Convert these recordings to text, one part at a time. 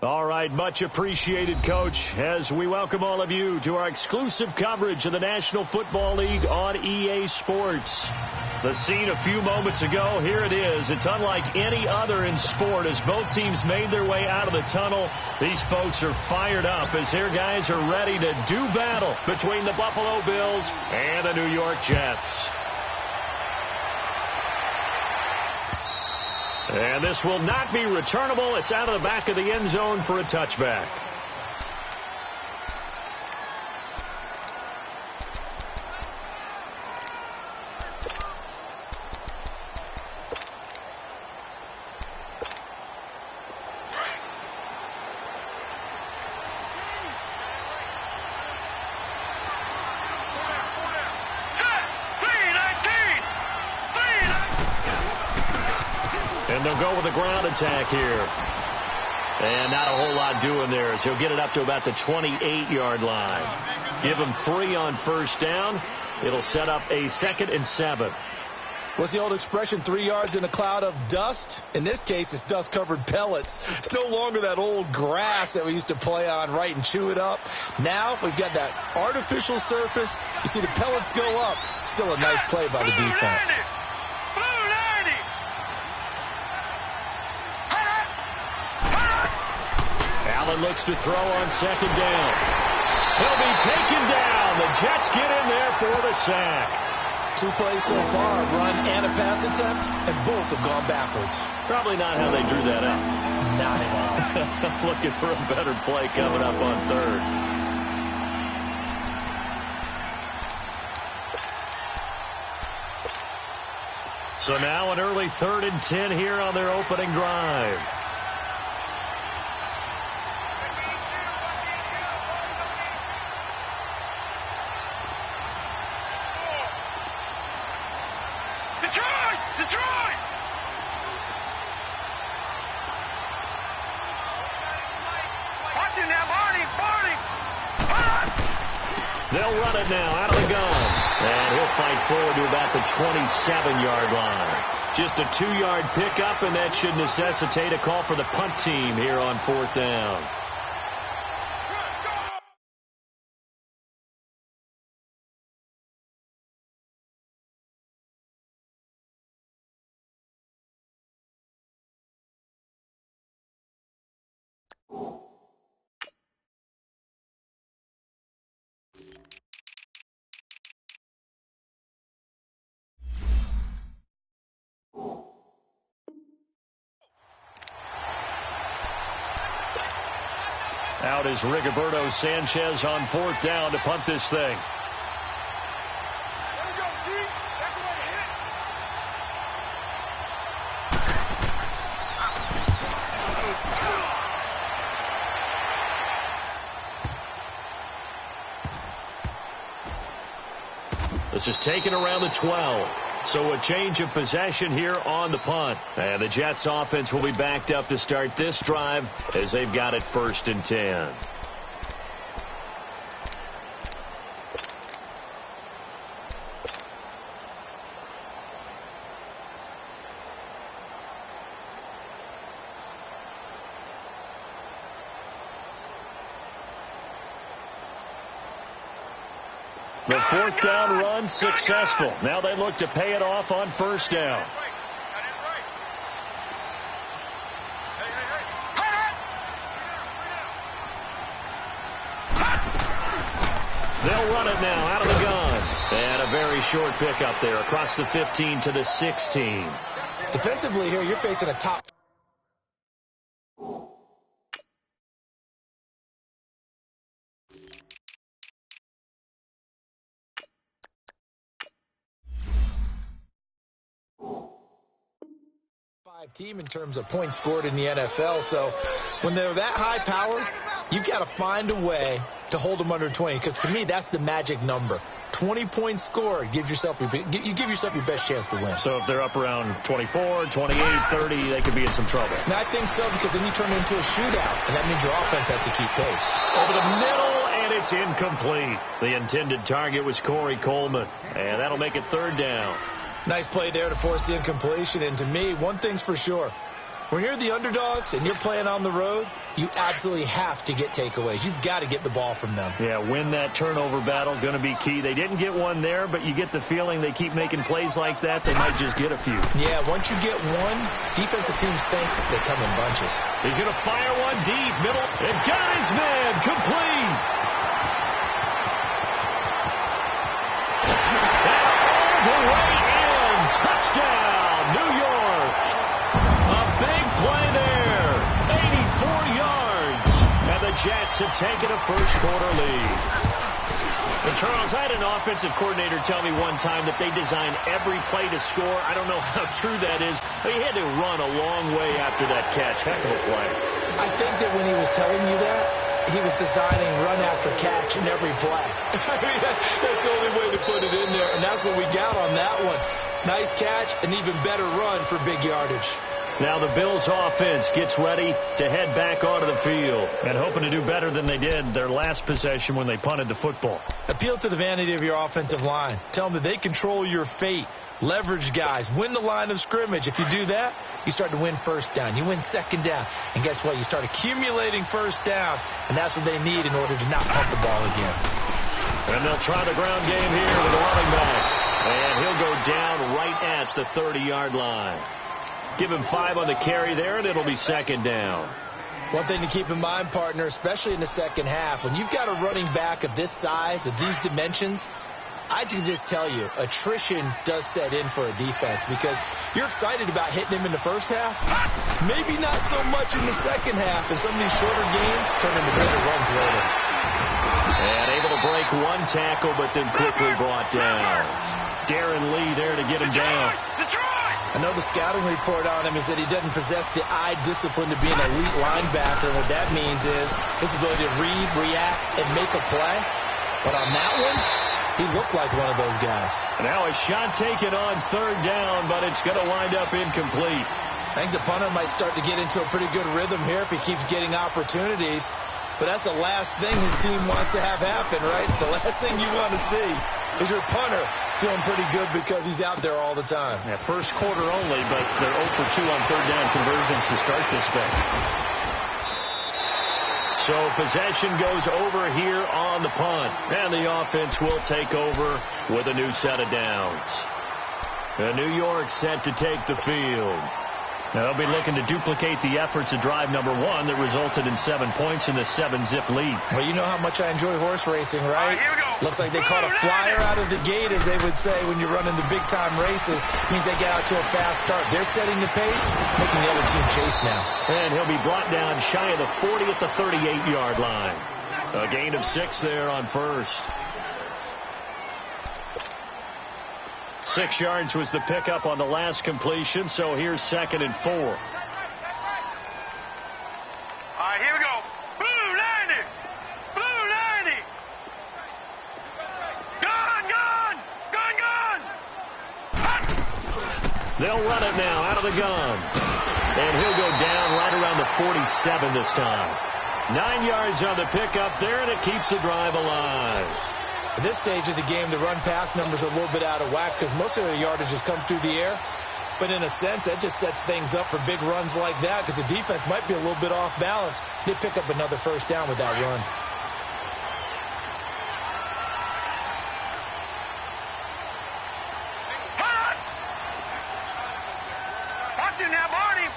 All right, much appreciated, Coach, as we welcome all of you to our exclusive coverage of the National Football League on EA Sports. The scene a few moments ago, here it is. It's unlike any other in sport as both teams made their way out of the tunnel. These folks are fired up as their guys are ready to do battle between the Buffalo Bills and the New York Jets. And this will not be returnable. It's out of the back of the end zone for a touchback. And they'll go with a ground attack here. And not a whole lot doing there as he'll get it up to about the 28-yard line. Give him 3 on first down. It'll set up a 2nd and 7. What's the old expression, 3 yards in a cloud of dust? In this case, it's dust-covered pellets. It's no longer that old grass that we used to play on, right, and chew it up. Now we've got that artificial surface. You see the pellets go up. Still a nice play by the defense. Allen looks to throw on 2nd down. He'll be taken down. The Jets get in there for the sack. 2 plays so far, a run and a pass attempt, and both have gone backwards. Probably not how they drew that up. Not at all. Looking for a better play coming up on 3rd. So now an early 3rd and 10 here on their opening drive. They'll run it now out of the gun. And he'll fight forward to about the 27-yard line. Just a 2-yard pickup, and that should necessitate a call for the punt team here on 4th down. Out is Rigoberto Sanchez on 4th down to punt this thing. There we go, D. That's the way to hit. This is taken around the 12. So a change of possession here on the punt. And the Jets offense will be backed up to start this drive as they've got it 1st and 10. The 4th down run successful. Now they look to pay it off on 1st down. They'll run it now out of the gun. And a very short pickup there across the 15 to the 16. Defensively here, you're facing a top. Team in terms of points scored in the NFL. So when they're that high powered, you've got to find a way to hold them under 20, because to me that's the magic number. 20 points scored, you give yourself your best chance to win. So if they're up around 24, 28, 30, they could be in some trouble. And I think so, because then you turn it into a shootout, and that means your offense has to keep pace. Over the middle, and it's incomplete. The intended target was Corey Coleman, and that'll make it 3rd down. Nice play there to force the incompletion. And to me, one thing's for sure. When you're the underdogs and you're playing on the road, you absolutely have to get takeaways. You've got to get the ball from them. Yeah, win that turnover battle, going to be key. They didn't get one there, but you get the feeling they keep making plays like that, they might just get a few. Yeah, once you get one, defensive teams think they come in bunches. He's going to fire one deep, middle, and got his man, complete. And all the way in, touchdown, New York. A big play there, 84 yards, and the Jets have taken a first-quarter lead. And Charles, I had an offensive coordinator tell me one time that they designed every play to score. I don't know how true that is, but he had to run a long way after that catch. Heck of a play. I think that when he was telling you that, he was designing run after catch in every play. I mean, that's the only way to put it in there, and that's what we got on that one. Nice catch, an even better run for big yardage. Now the Bills offense gets ready to head back onto the field and hoping to do better than they did their last possession when they punted the football. Appeal to the vanity of your offensive line. Tell them that they control your fate. Leverage guys. Win the line of scrimmage. If you do that, you start to win first down. You win second down. And guess what? You start accumulating first downs. And that's what they need in order to not pump the ball again. And they'll try the ground game here with the running back. And he'll go down right at the 30-yard line. Give him 5 on the carry there, and it'll be second down. One thing to keep in mind, partner, especially in the second half, when you've got a running back of this size, of these dimensions, I can just tell you, attrition does set in for a defense because you're excited about hitting him in the first half. Maybe not so much in the second half, and some of these shorter games turn into bigger runs later. And able to break one tackle, but then quickly brought down. Darren Lee there to get him down. I know the scouting report on him is that he doesn't possess the eye discipline to be an elite linebacker. What that means is his ability to read, react, and make a play. But on that one, he looked like one of those guys. Now a shot taken on third down, but it's going to wind up incomplete. I think the punter might start to get into a pretty good rhythm here if he keeps getting opportunities. But that's the last thing his team wants to have happen, right? The last thing you want to see is your punter feeling pretty good because he's out there all the time. Yeah, first quarter only, but they're 0 for 2 on third down conversions to start this thing. So possession goes over here on the punt. And the offense will take over with a new set of downs. And New York set to take the field. Now they'll be looking to duplicate the efforts of drive number 1 that resulted in 7 points in the 7-zip lead. Well, you know how much I enjoy horse racing, right? Here we go. Looks like they caught a flyer out of the gate, as they would say when you're running the big-time races. Means they get out to a fast start. They're setting the pace, making the other team chase now. And he'll be brought down shy of the 40 at the 38-yard line. A gain of 6 there on first. 6 yards was the pickup on the last completion, so here's 2nd and 4. All right, here we go. Blue 90. Blue 90. Gun. They'll run it now out of the gun. And he'll go down right around the 47 this time. 9 yards on the pickup there, and it keeps the drive alive. At this stage of the game, the run-pass numbers are a little bit out of whack because most of their yardage has come through the air. But in a sense, that just sets things up for big runs like that because the defense might be a little bit off balance. They pick up another first down with that run. Watch it now, Barney.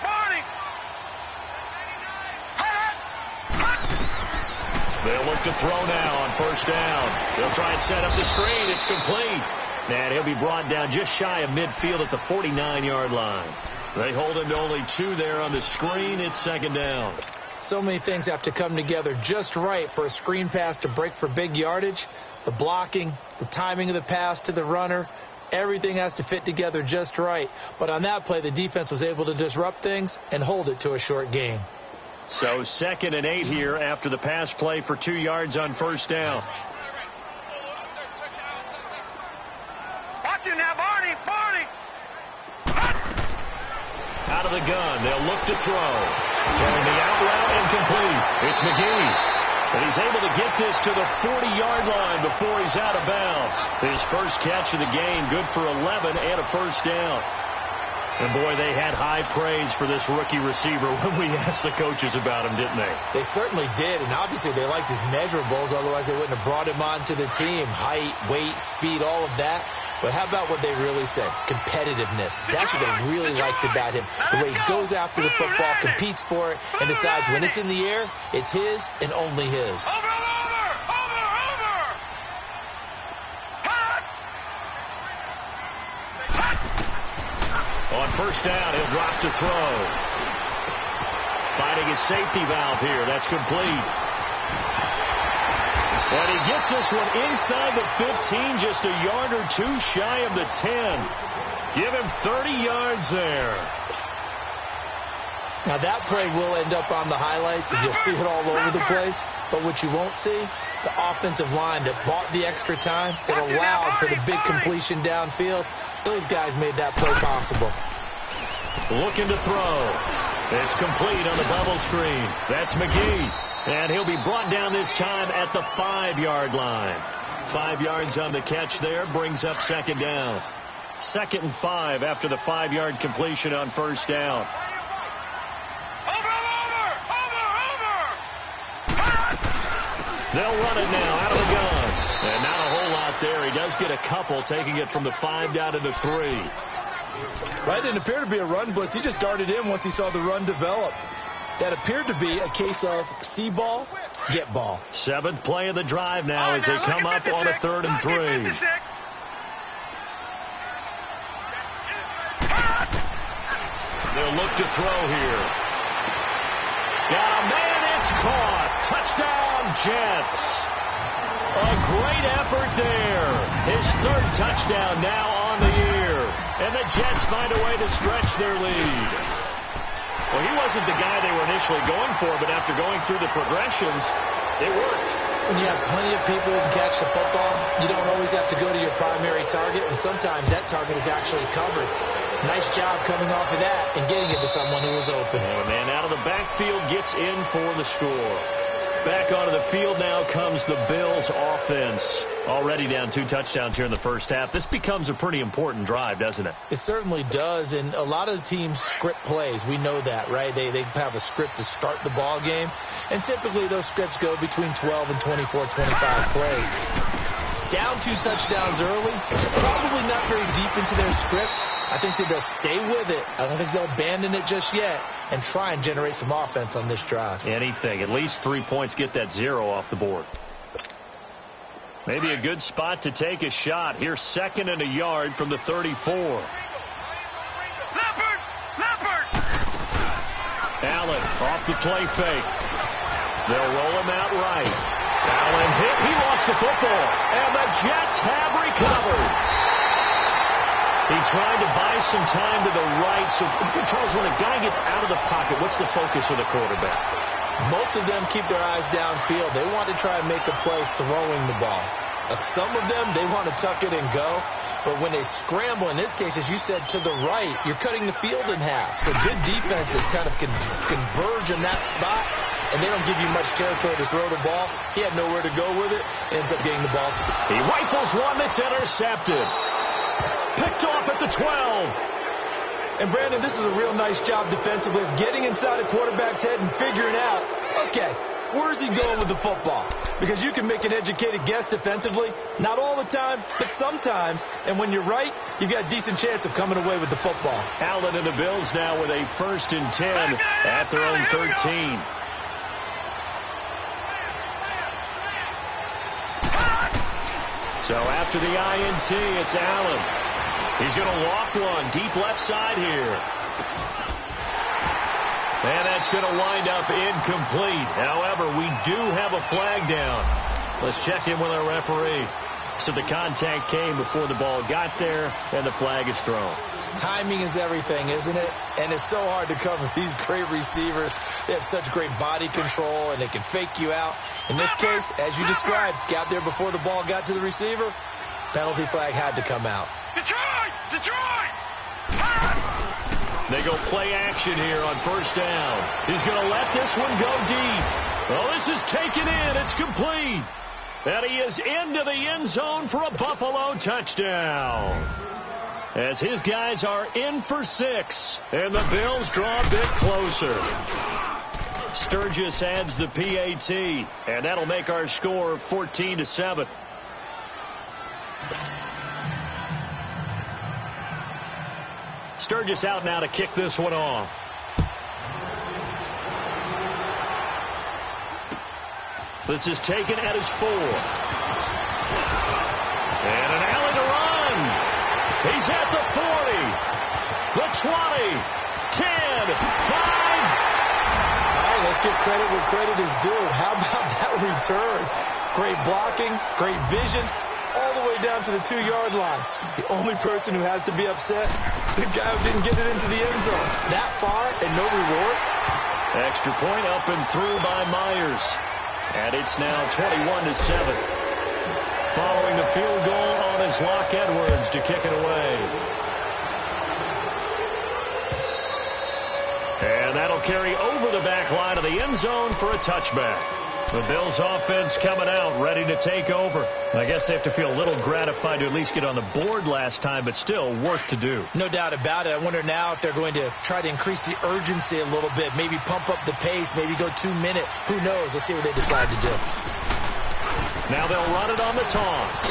They'll look to throw now on first down. They'll try and set up the screen. It's complete. And he'll be brought down just shy of midfield at the 49-yard line. They hold him to only 2 there on the screen. It's 2nd down. So many things have to come together just right for a screen pass to break for big yardage. The blocking, the timing of the pass to the runner, everything has to fit together just right. But on that play, the defense was able to disrupt things and hold it to a short gain. So 2nd and 8 here after the pass play for 2 yards on first down. Watch it now, Barney. Out of the gun, they'll look to throw. Throwing the out route incomplete. It's McGee. And he's able to get this to the 40-yard line before he's out of bounds. His first catch of the game, good for 11 and a first down. And, boy, they had high praise for this rookie receiver when we asked the coaches about him, didn't they? They certainly did, and obviously they liked his measurables. Otherwise, they wouldn't have brought him onto the team. Height, weight, speed, all of that. But how about what they really said? Competitiveness. That's what they really liked about him. The way he goes after the football, competes for it, and decides when it's in the air, it's his and only his. On first down, he'll drop to throw. Finding his safety valve here. That's complete. And he gets this one inside the 15, just a yard or two shy of the 10. Give him 30 yards there. Now that play will end up on the highlights, and you'll see it all over the place. But what you won't see, the offensive line that bought the extra time, that allowed for the big completion downfield, those guys made that play possible. Looking to throw. It's complete on the bubble screen. That's McGee. And he'll be brought down this time at the 5-yard line. 5 yards on the catch there brings up second down. 2nd and 5 after the 5-yard completion on first down. They'll run it now out of the gun. And not a whole lot there. He does get a couple, taking it from the 5 down to the 3. Right, didn't appear to be a run blitz. He just darted in once he saw the run develop. That appeared to be a case of see ball, get ball. 7th play of the drive now as they come up on a 3rd and 3. They'll look to throw here. Got a man, it's caught. Touchdown, Jets. A great effort there. His 3rd touchdown now on the year. And the Jets find a way to stretch their lead. Well, he wasn't the guy they were initially going for, but after going through the progressions, it worked. When you have plenty of people who can catch the football, you don't always have to go to your primary target, and sometimes that target is actually covered. Nice job coming off of that and getting it to someone who was open. And a man out of the backfield gets in for the score. Back onto the field now comes the Bills offense. Already down 2 touchdowns here in the first half. This becomes a pretty important drive, doesn't it? It certainly does, and a lot of the teams script plays. We know that, right? They have a script to start the ball game, and typically those scripts go between 12 and 24, 25 plays. Down 2 touchdowns early, probably not very deep into their script. I think that they'll stay with it. I don't think they'll abandon it just yet and try and generate some offense on this drive. Anything. At least 3 points, get that 0 off the board. Maybe a good spot to take a shot. Here's 2nd and a yard from the 34. Allen off the play fake. They'll roll him out right. Allen hit. He lost the football. And the Jets have recovered. He tried to buy some time to the right. So, Charles, when a guy gets out of the pocket, what's the focus of the quarterback? Most of them keep their eyes downfield. They want to try and make a play throwing the ball. Some of them, they want to tuck it and go. But when they scramble, in this case, as you said, to the right, you're cutting the field in half. So good defenses kind of converge in that spot, and they don't give you much territory to throw the ball. He had nowhere to go with it. Ends up getting the ball. He rifles one that's intercepted. Picked off at the 12. And, Brandon, this is a real nice job defensively of getting inside a quarterback's head and figuring out, okay, where's he going with the football? Because you can make an educated guess defensively. Not all the time, but sometimes. And when you're right, you've got a decent chance of coming away with the football. Allen and the Bills now with a 1st and 10 at their own 13. So after the INT, it's Allen. He's going to loft one deep left side here. And that's going to wind up incomplete. However, we do have a flag down. Let's check in with our referee. So the contact came before the ball got there, and the flag is thrown. Timing is everything, isn't it? And it's so hard to cover these great receivers. They have such great body control, and they can fake you out. In this case, as you described, got there before the ball got to the receiver. Penalty flag had to come out. Detroit! They go play action here on first down. He's going to let this one go deep. Well, this is taken in. It's complete. And he is into the end zone for a Buffalo touchdown. as his guys are in for 6, and the Bills draw a bit closer. Sturgis adds the PAT, and that'll make our score 14-7. Sturgis out now to kick this one off. This is taken at his 4. And an alley to run. He's at the 40, the 20, 10, 5. All right, let's give credit where credit is due. How about that return? Great blocking, great vision, all the way down to the 2-yard line. The only person who has to be upset, the guy who didn't get it into the end zone. That far and no reward. Extra point up and through by Myers. And it's now 21-7. Following the field goal on his Locke Edwards to kick it away. And that'll carry over the back line of the end zone for a touchback. The Bills offense coming out, ready to take over. I guess they have to feel a little gratified to at least get on the board last time, but still work to do. No doubt about it. I wonder now if they're going to try to increase the urgency a little bit, maybe pump up the pace, maybe go 2-minute. Who knows? Let's see what they decide to do. Now they'll run it on the toss.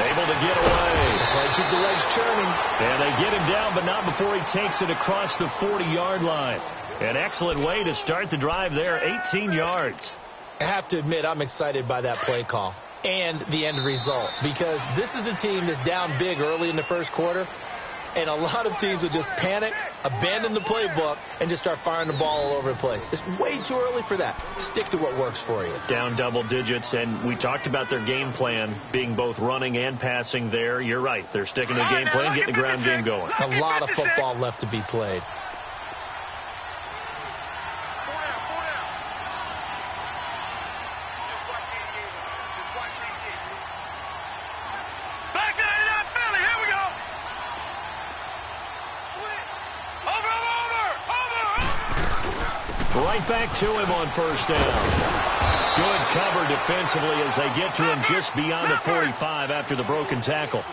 Able to get away. That's why they keep the legs churning. And they get him down, but not before he takes it across the 40-yard line. An excellent way to start the drive there, 18 yards. I have to admit, I'm excited by that play call and the end result, because this is a team that's down big early in the first quarter, and a lot of teams will just panic, abandon the playbook, and just start firing the ball all over the place. It's way too early for that. Stick to what works for you. Down double digits, and we talked about their game plan being both running and passing there. You're right. They're sticking to the game plan, getting the ground game going. A lot of football left to be played. Right back to him on first down. Good cover defensively as they get to him just beyond the 45 after the broken tackle.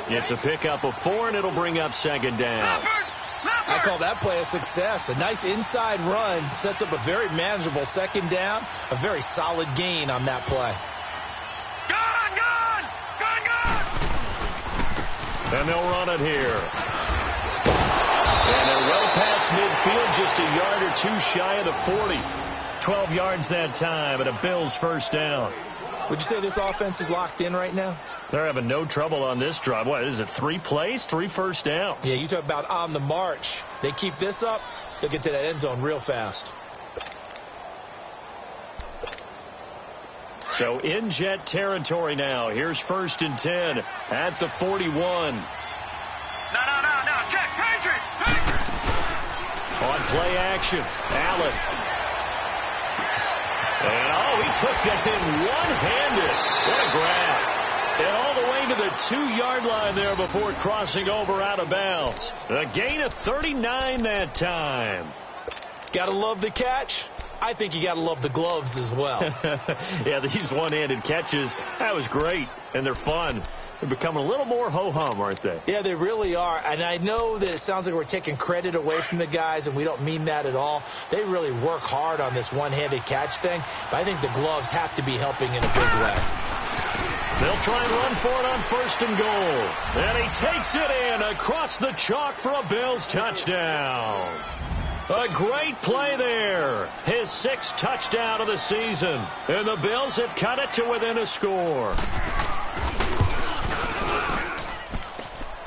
It's a pickup of 4, and it'll bring up second down. I call that play a success. A nice inside run sets up a very manageable second down. A very solid gain on that play. And they'll run it here. And they're well past midfield, just a yard or two shy of the 40. 12 yards that time, and a Bills first down. Would you say this offense is locked in right now? They're having no trouble on this drive. What is it, 3 plays, 3 first downs? Yeah, you talk about on the march. They keep this up, they'll get to that end zone real fast. So in jet territory now. Here's 1st and 10 at the 41. No, check, Patriot. On play action, Allen. And, he took that in one-handed. What a grab. And all the way to the 2-yard line there before crossing over out of bounds. A gain of 39 that time. Gotta love the catch. I think you gotta love the gloves as well. Yeah, these one-handed catches, that was great, and they're fun. They're becoming a little more ho-hum, aren't they? Yeah, they really are. And I know that it sounds like we're taking credit away from the guys, and we don't mean that at all. They really work hard on this one-handed catch thing, but I think the gloves have to be helping in a big way. They'll try and run for it on 1st and goal. And he takes it in across the chalk for a Bills touchdown. A great play there. His 6th touchdown of the season. And the Bills have cut it to within a score.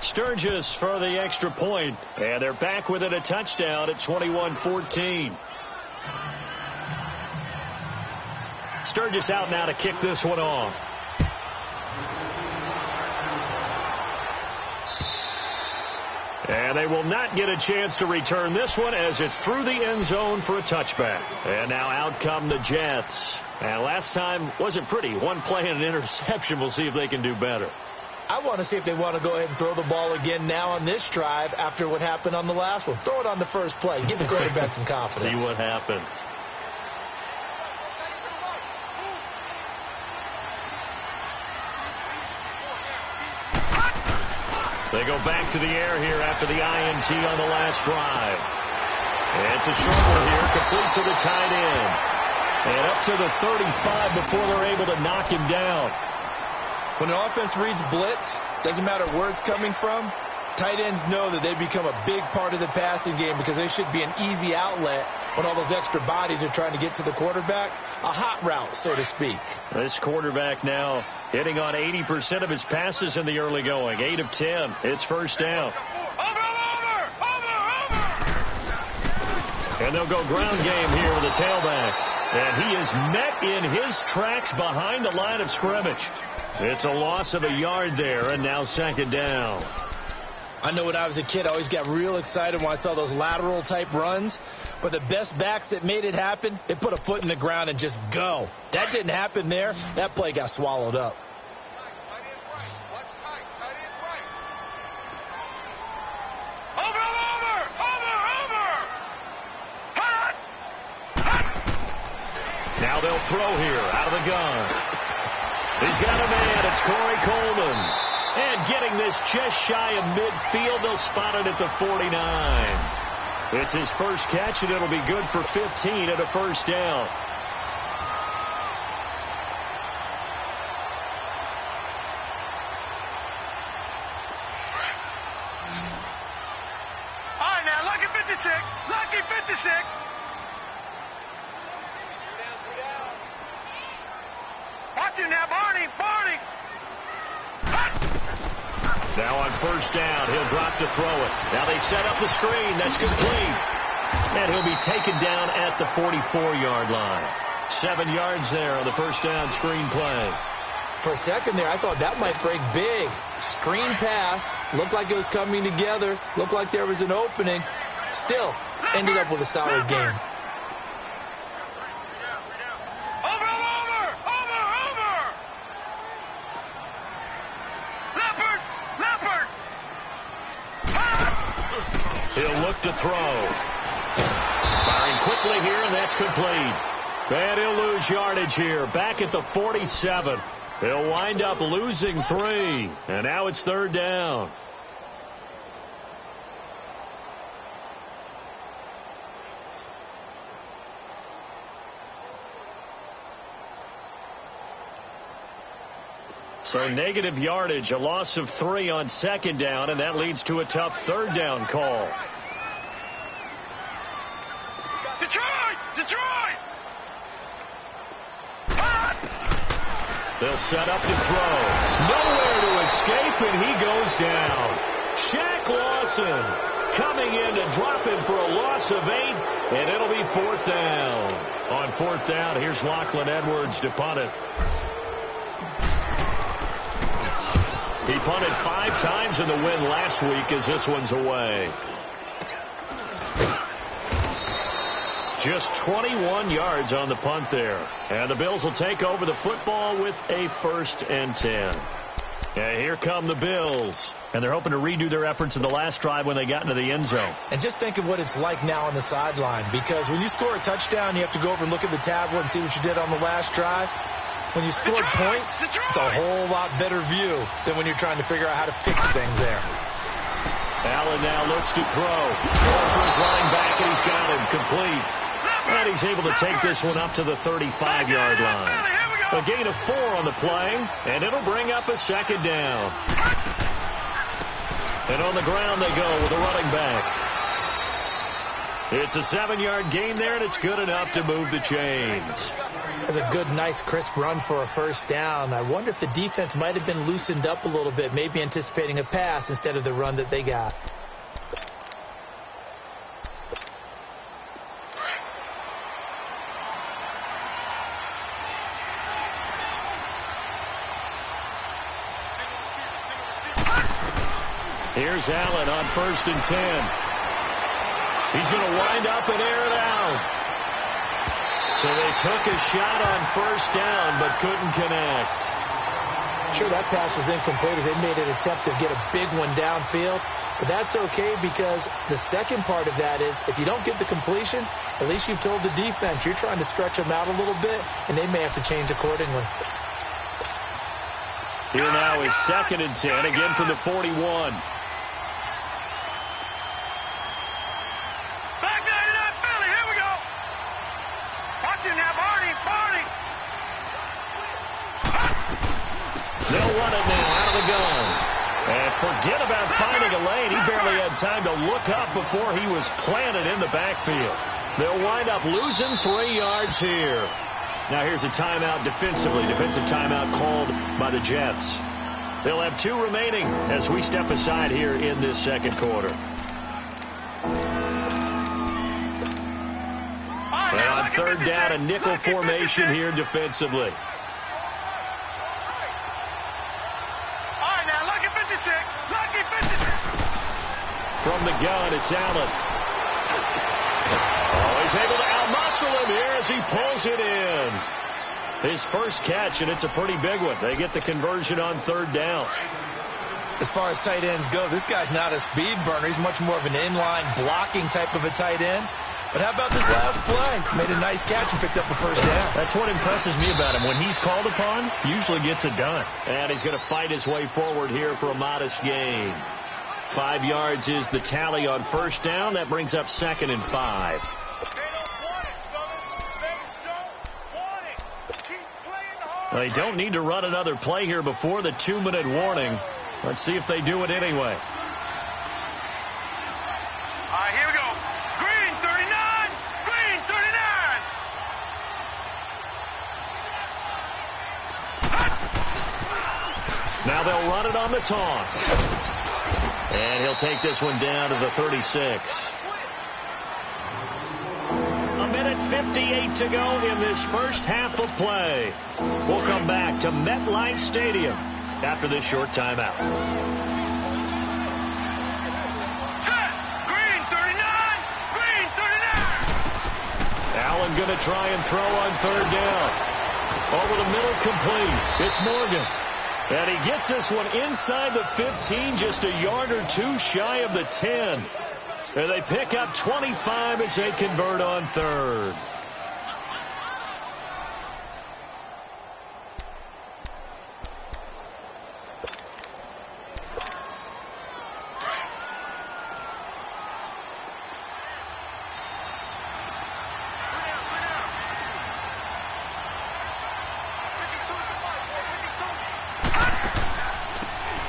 Sturgis for the extra point. And they're back within a touchdown at 21-14. Sturgis out now to kick this one off. And they will not get a chance to return this one as it's through the end zone for a touchback. And now out come the Jets. And last time wasn't pretty. One play and an interception. We'll see if they can do better. I want to see if they want to go ahead and throw the ball again now on this drive after what happened on the last one. Throw it on the first play. Give the quarterback some confidence. See what happens. They go back to the air here after the INT on the last drive. And it's a short one here, complete to the tight end. And up to the 35 before they're able to knock him down. When an offense reads blitz, doesn't matter where it's coming from, tight ends know that they become a big part of the passing game because they should be an easy outlet when all those extra bodies are trying to get to the quarterback. A hot route, so to speak. This quarterback now hitting on 80% of his passes in the early going. 8 of 10. It's first down. And they'll go ground game here with the tailback. And he is met in his tracks behind the line of scrimmage. It's a loss of a yard there, and now second down. I know when I was a kid, I always got real excited when I saw those lateral-type runs. But the best backs that made it happen, they put a foot in the ground and just go. That didn't happen there. That play got swallowed up. Now they'll throw here out of the gun. He's got a man. It's Corey Coleman. And getting this just shy of midfield, they'll spot it at the 49. It's his first catch, and it'll be good for 15 at a first down. All right, now, lucky 56. Lucky 56. Watch him now, Barney. Barney. Now on first down, he'll drop to throw it. Now they set up the screen. That's complete. And he'll be taken down at the 44-yard line. 7 yards there on the first down screen play. For a second there, I thought that might break big. Screen pass. Looked like it was coming together. Looked like there was an opening. Still, ended up with a solid game. He'll look to throw. Firing quickly here, and that's complete. And he'll lose yardage here. Back at the 47. He'll wind up losing 3. And now it's third down. So negative yardage, a loss of 3 on second down, and that leads to a tough third down call. Detroit! Detroit! They'll set up to throw. Nowhere to escape, and he goes down. Shaq Lawson coming in to drop him for a loss of 8, and it'll be fourth down. On fourth down, here's Lachlan Edwards to punt it. He punted 5 times in the win last week as this one's away. Just 21 yards on the punt there. And the Bills will take over the football with a 1st and 10. And here come the Bills. And they're hoping to redo their efforts in the last drive when they got into the end zone. And just think of what it's like now on the sideline. Because when you score a touchdown, you have to go over and look at the tablet and see what you did on the last drive. When you scored points, it's a whole lot better view than when you're trying to figure out how to fix things there. Allen now looks to throw. Going for his running back, and he's got him complete. And he's able to take this one up to the 35-yard line. A gain of 4 on the play, and it'll bring up a second down. And on the ground they go with a running back. It's a 7-yard gain there, and it's good enough to move the chains. That's a good, nice, crisp run for a first down. I wonder if the defense might have been loosened up a little bit, maybe anticipating a pass instead of the run that they got. Here's Allen on 1st and 10. He's going to wind up and air it out. So they took a shot on first down but couldn't connect. Sure, that pass was incomplete as they made an attempt to get a big one downfield. But that's okay because the second part of that is if you don't get the completion, at least you've told the defense you're trying to stretch them out a little bit, and they may have to change accordingly. Here now is 2nd and 10, again from the 41. They'll run it now out of the gun. And forget about finding a lane. He barely had time to look up before he was planted in the backfield. They'll wind up losing 3 yards here. Now here's a timeout defensively. Defensive timeout called by the Jets. They'll have 2 remaining as we step aside here in this second quarter. And on third down, a nickel formation here defensively. From the gun, it's Allen. Oh, he's able to out-muscle him here as he pulls it in. His first catch, and it's a pretty big one. They get the conversion on third down. As far as tight ends go, this guy's not a speed burner. He's much more of an inline blocking type of a tight end. But how about this last play? Made a nice catch and picked up the first down. That's what impresses me about him. When he's called upon, usually gets it done. And he's going to fight his way forward here for a modest gain. 5 yards is the tally on first down. That brings up 2nd and 5. They don't need to run another play here before the 2-minute warning. Let's see if they do it anyway. All right, here we go. Green 39. Green 39. Now they'll run it on the toss. And he'll take this one down to the 36. 1:58 to go in this first half of play. We'll come back to MetLife Stadium after this short timeout. Green 39. Green 39. Allen going to try and throw on third down. Over the middle, complete. It's Morgan. And he gets this one inside the 15, just a yard or 2 shy of the 10. And they pick up 25 as they convert on third.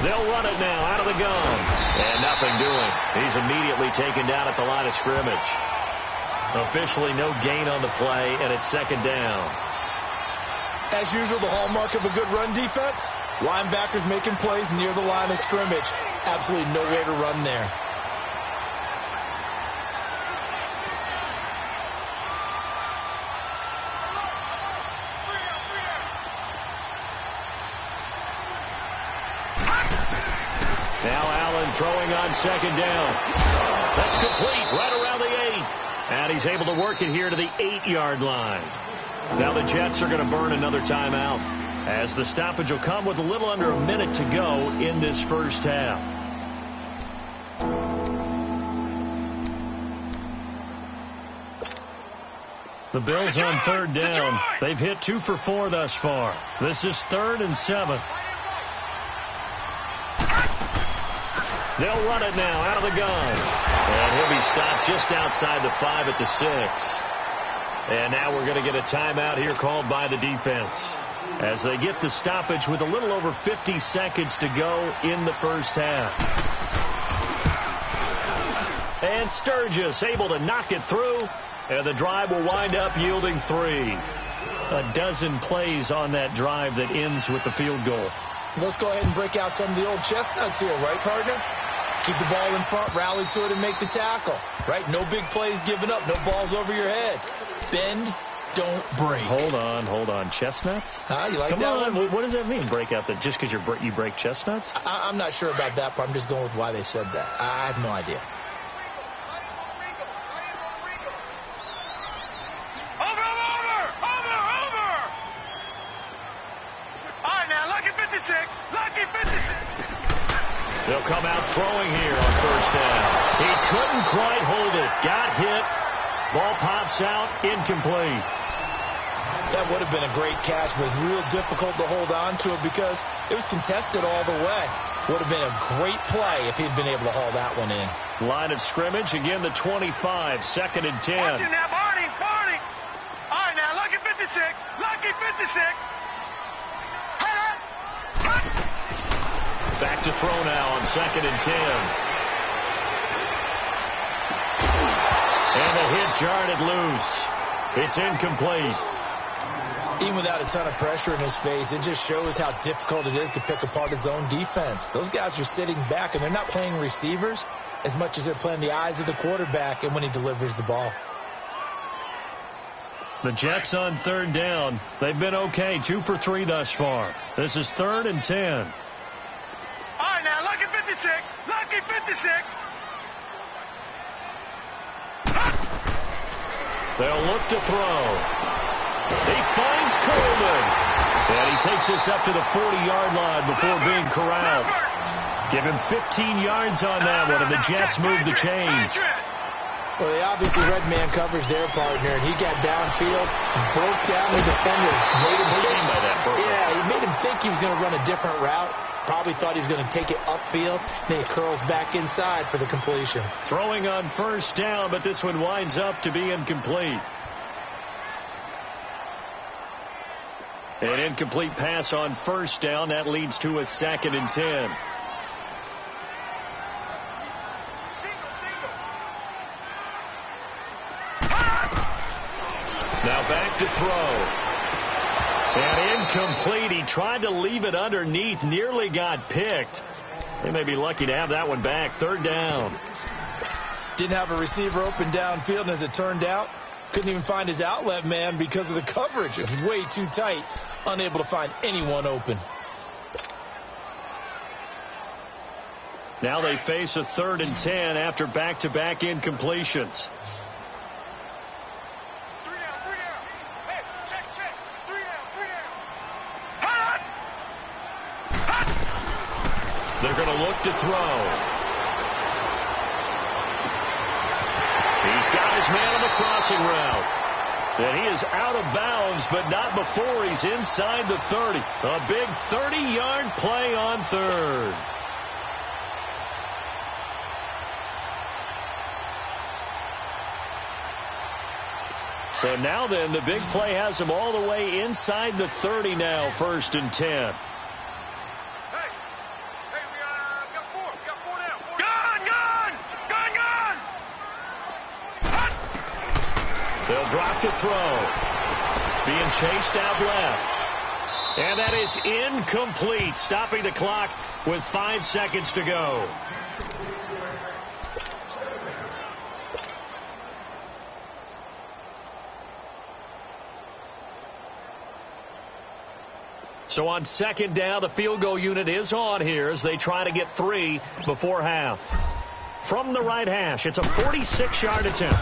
They'll run it now out of the gun. And nothing doing. He's immediately taken down at the line of scrimmage. Officially no gain on the play, and it's 2nd down. As usual, the hallmark of a good run defense, linebackers making plays near the line of scrimmage. Absolutely nowhere to run there. Throwing on 2nd down. That's complete right around the 8. And he's able to work it here to the 8-yard line. Now the Jets are going to burn another timeout, as the stoppage will come with a little under a minute to go in this first half. The Bills on third down. They've hit 2 for 4 thus far. This is 3rd and 7. They'll run it now out of the gun. And he'll be stopped just outside the 5 at the 6. And now we're going to get a timeout here called by the defense, as they get the stoppage with a little over 50 seconds to go in the first half. And Sturgis able to knock it through, and the drive will wind up yielding 3. A dozen plays on that drive that ends with the field goal. Let's go ahead and break out some of the old chestnuts here, right, partner? Keep the ball in front, rally to it, and make the tackle, right? No big plays given up, no balls over your head. Bend, don't break. Hold on. Chestnuts? You like Come that on. one? What does that mean, break out? That just because you break chestnuts? I'm not sure about that, but I'm just going with why they said that. I have no idea. Over. All right, now, lucky 56. Lucky 56. They'll come out throwing here on first down. He couldn't quite hold it. Got hit. Ball pops out. Incomplete. That would have been a great catch, but it's real difficult to hold on to it because it was contested all the way. Would have been a great play if he'd been able to haul that one in. Line of scrimmage, again the 25, 2nd and 10. Watch it now, Barney. All right, now, lucky 56. Lucky 56. to throw now on 2nd and 10. And the hit jarred it loose. It's incomplete. Even without a ton of pressure in his face, it just shows how difficult it is to pick apart his own defense. Those guys are sitting back, and they're not playing receivers as much as they're playing the eyes of the quarterback and when he delivers the ball. The Jets on 3rd down. They've been okay, 2 for 3 thus far. This is 3rd and 10. All right, now, lucky 56. Lucky 56. They'll look to throw. He finds Coleman. And he takes this up to the 40-yard line before being corralled. Give him 15 yards on that one, and the Jets move the chains. Well, they obviously read man coverage their partner, and he got downfield, broke down the defender. He made him think he was going to run a different route. Probably thought he was going to take it upfield. Then he curls back inside for the completion. Throwing on 1st down, but this one winds up to be incomplete. An incomplete pass on 1st down. That leads to a 2nd and 10. Now back to throw. And incomplete. He tried to leave it underneath. Nearly got picked. They may be lucky to have that one back. 3rd down. Didn't have a receiver open downfield, and as it turned out, couldn't even find his outlet man because of the coverage. It was way too tight. Unable to find anyone open. Now they face a 3rd and 10 after back-to-back incompletions. 3 down, 3 down. Hey, check. 3 down, 3 down. They're going to look to throw. He's got his man on the crossing route. And he is out of bounds, but not before he's inside the 30. A big 30-yard play on 3rd. So now then, the big play has him all the way inside the 30 now, 1st and 10. Hey, we got 4. We got 4 down. Gun! They'll drop to throw. Being chased out left. And that is incomplete. Stopping the clock with 5 seconds to go. So on 2nd down, the field goal unit is on here as they try to get 3 before half. From the right hash, it's a 46-yard attempt.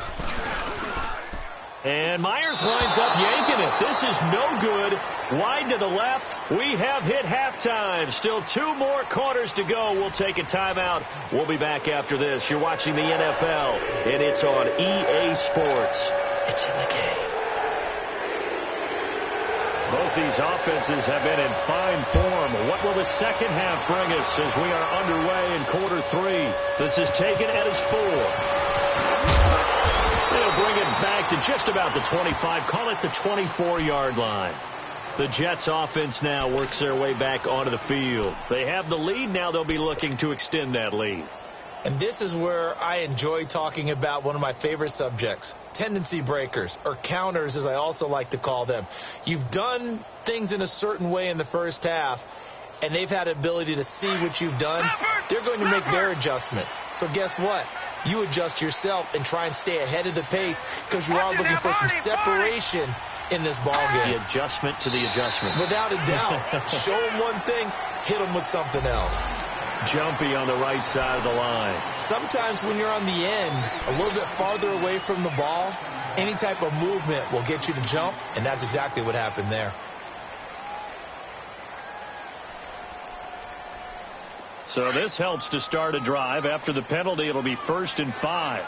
And Myers winds up yanking it. This is no good. Wide to the left. We have hit halftime. Still 2 more quarters to go. We'll take a timeout. We'll be back after this. You're watching the NFL, and it's on EA Sports. It's in the game. Both these offenses have been in fine form. What will the second half bring us as we are underway in quarter 3? This is taken at his 4. They'll bring it back to just about the 25. Call it the 24-yard line. The Jets offense now works their way back onto the field. They have the lead. Now they'll be looking to extend that lead. And this is where I enjoy talking about one of my favorite subjects, tendency breakers, or counters as I also like to call them. You've done things in a certain way in the first half, and they've had ability to see what you've done. They're going to make their adjustments. So guess what? You adjust yourself and try and stay ahead of the pace because you are looking for some separation in this ball game. The adjustment to the adjustment. Without a doubt. Show them one thing, hit them with something else. Jumpy on the right side of the line. Sometimes when you're on the end, a little bit farther away from the ball, any type of movement will get you to jump, and that's exactly what happened there. So this helps to start a drive. After the penalty, it'll be 1st and 5.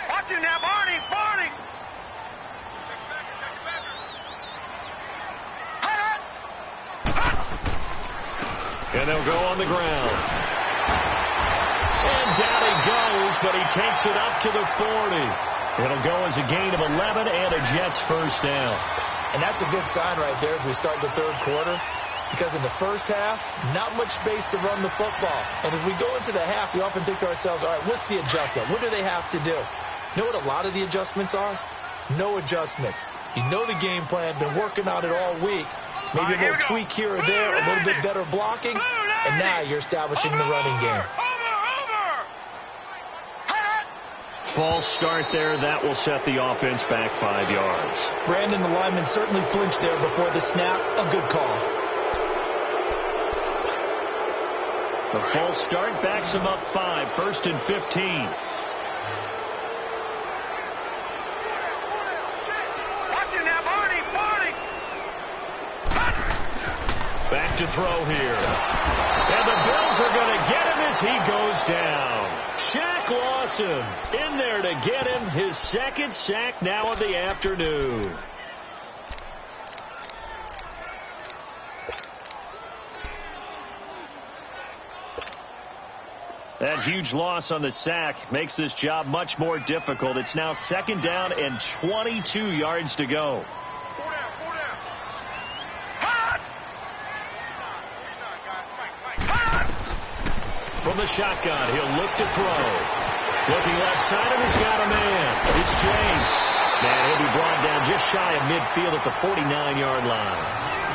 Watch it now, Barney. And they'll go on the ground. And down he goes, but he takes it up to the 40. It'll go as a gain of 11 and a Jets 1st down. And that's a good sign right there as we start the 3rd quarter. Because in the first half, not much space to run the football. And as we go into the half, we often think to ourselves, all right, what's the adjustment? What do they have to do? You know what a lot of the adjustments are? No adjustments. You know the game plan, been working on it all week. Maybe a little tweak here or there, a little bit better blocking, and now you're establishing the running game. False start there. That will set the offense back 5 yards. Brandon, the lineman certainly flinched there before the snap. A good call. The false start backs him up 5, 1st and 15. Back to throw here. And the Bills are going to get him as he goes down. Shaq Lawson in there to get him, his second sack now of the afternoon. That huge loss on the sack makes this job much more difficult. It's now 2nd down and 22 yards to go. From the shotgun, he'll look to throw. Looking left side, and he's got a man. It's James. Man, he'll be brought down just shy of midfield at the 49-yard line.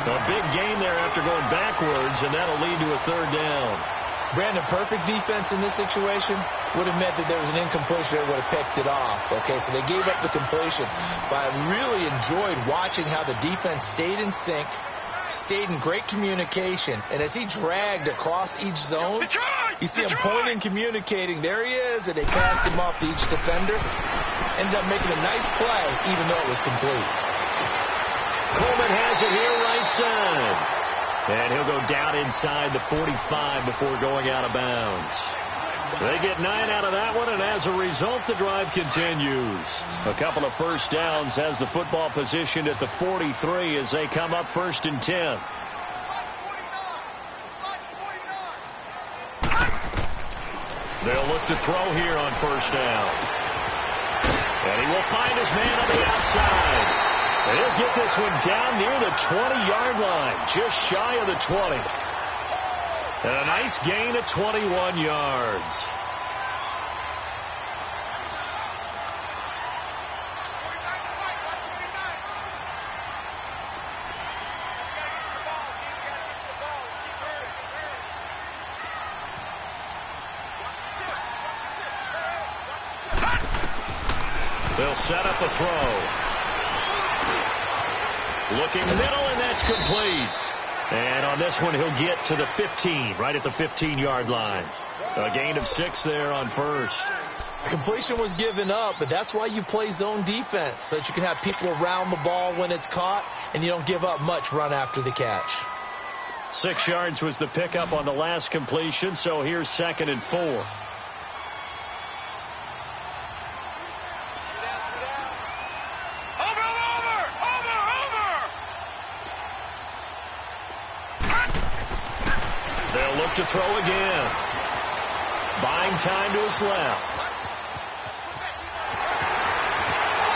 A big gain there after going backwards, and that'll lead to a 3rd down. Brandon, perfect defense in this situation would have meant that there was an incompletion that would have picked it off. Okay, so they gave up the completion. But I really enjoyed watching how the defense stayed in sync, stayed in great communication, and as he dragged across each zone, you see him pointing, communicating. There he is, and they passed him off to each defender. Ended up making a nice play, even though it was complete. Coleman has it here right side. And he'll go down inside the 45 before going out of bounds. They get 9 out of that one, and as a result, the drive continues. A couple of first downs has the football positioned at the 43 as they come up 1st and 10. They'll look to throw here on 1st down. And he will find his man on the outside. And he'll get this one down near the 20-yard line, just shy of the 20. And a nice gain of 21 yards. They'll set up a throw. Looking middle, and that's complete. And on this one, he'll get to the 15, right at the 15-yard line. A gain of 6 there on 1st. The completion was given up, but that's why you play zone defense, so that you can have people around the ball when it's caught, and you don't give up much run after the catch. 6 yards was the pickup on the last completion, so here's 2nd and 4. To throw again. Buying time to his left.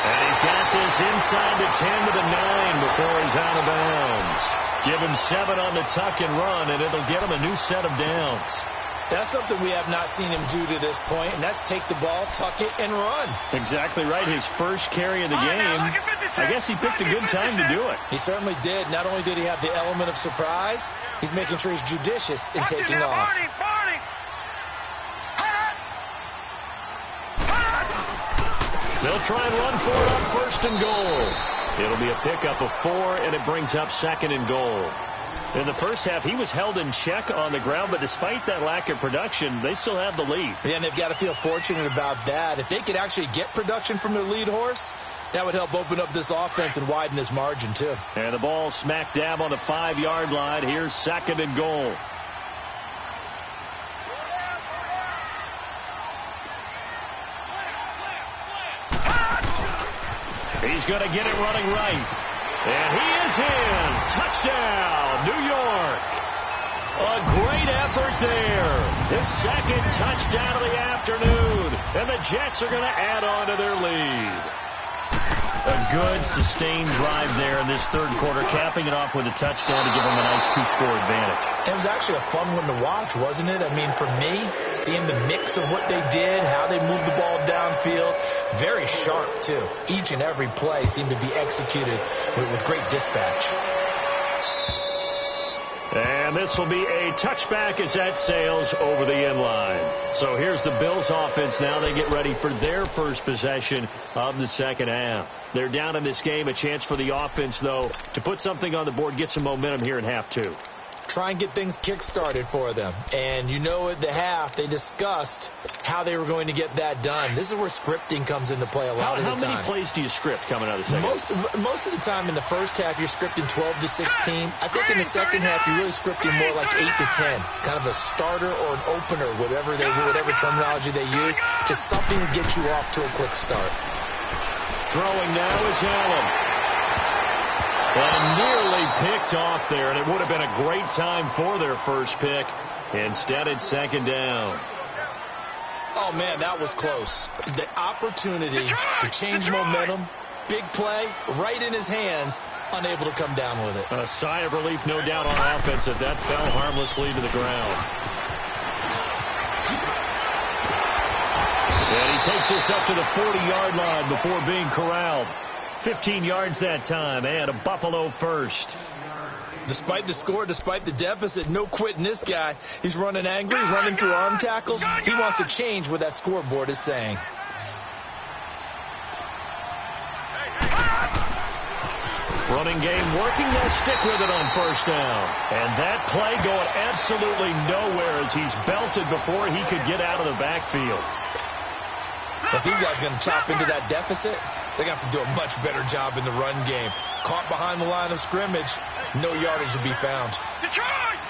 And he's got this inside the 10 to the 9 before he's out of bounds. Give him 7 on the tuck and run, and it'll get him a new set of downs. That's something we have not seen him do to this point, and that's take the ball, tuck it, and run. Exactly right. His first carry of the game. I guess he picked a good time to do it. He certainly did. Not only did he have the element of surprise, he's making sure he's judicious in taking off. They'll try and run for it on 1st and goal. It'll be a pickup of 4, and it brings up 2nd and goal. In the first half, he was held in check on the ground, but despite that lack of production, they still have the lead. Yeah, and they've got to feel fortunate about that. If they could actually get production from their lead horse, that would help open up this offense and widen this margin, too. And the ball smack dab on the 5-yard line. Here's 2nd and goal. He's going to get it running right. And he is in. Touchdown, New York. A great effort there. His 2nd touchdown of the afternoon. And the Jets are going to add on to their lead. A good, sustained drive there in this third quarter, capping it off with a touchdown to give them a nice 2-score advantage. It was actually a fun one to watch, wasn't it? I mean, for me, seeing the mix of what they did, how they moved the ball downfield, very sharp, too. Each and every play seemed to be executed with great dispatch. And this will be a touchback as that sails over the end line. So here's the Bills offense now. They get ready for their first possession of the second half. They're down in this game. A chance for the offense, though, to put something on the board, get some momentum here in half two. Try and get things kick-started for them. And you know at the half, they discussed how they were going to get that done. This is where scripting comes into play a lot of the time. How many plays do you script coming out of the second half? Most of the time in the first half, you're scripting 12 to 16. I think in the second half, you're really scripting more like 8 to 10. Kind of a starter or an opener, whatever terminology they use, just something to get you off to a quick start. Throwing now is Allen. And nearly picked off there, and it would have been a great time for their first pick. Instead, it's second down. Oh, man, that was close. The opportunity to change momentum, big play, right in his hands, unable to come down with it. A sigh of relief, no doubt, on offense, that fell harmlessly to the ground. And he takes this up to the 40-yard line before being corralled. 15 yards that time, and a Buffalo first. Despite the score, despite the deficit, no quitting this guy. He's running angry, running through arm tackles. He wants to change what that scoreboard is saying. Running game working. They'll stick with it on first down. And that play going absolutely nowhere as he's belted before he could get out of the backfield. But these guys are going to chop into that deficit. They got to do a much better job in the run game. Caught behind the line of scrimmage, no yardage to be found. Detroit!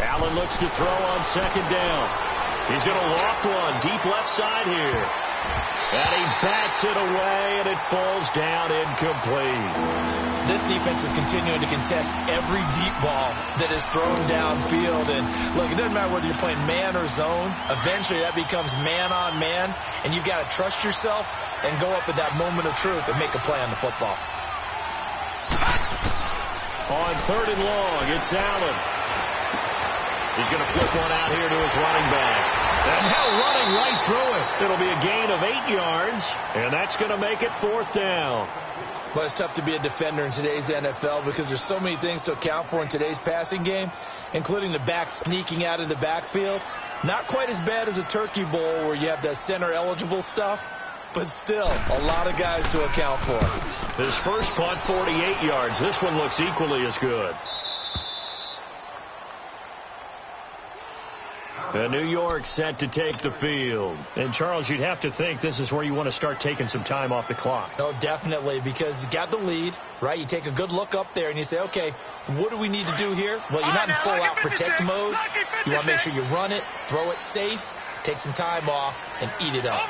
Allen looks to throw on second down. He's going to loft one deep left side here. And he bats it away, and it falls down incomplete. This defense is continuing to contest every deep ball that is thrown downfield. And look, it doesn't matter whether you're playing man or zone. Eventually, that becomes man on man, and you've got to trust yourself and go up at that moment of truth and make a play on the football. On third and long, it's Allen. He's going to flip one out here to his running back. And now running right through it. It'll be a gain of 8 yards, and that's going to make it fourth down. Well, it's tough to be a defender in today's NFL because there's so many things to account for in today's passing game, including the back sneaking out of the backfield. Not quite as bad as a turkey bowl where you have that center-eligible stuff, but still a lot of guys to account for. His first punt, 48 yards. This one looks equally as good. And New York set to take the field. And, Charles, you'd have to think this is where you want to start taking some time off the clock. Oh, definitely, because you got the lead, right? You take a good look up there and you say, okay, what do we need to do here? Well, you're not in full-out protect mode. You want to make sure you run it, throw it safe, take some time off, and eat it up.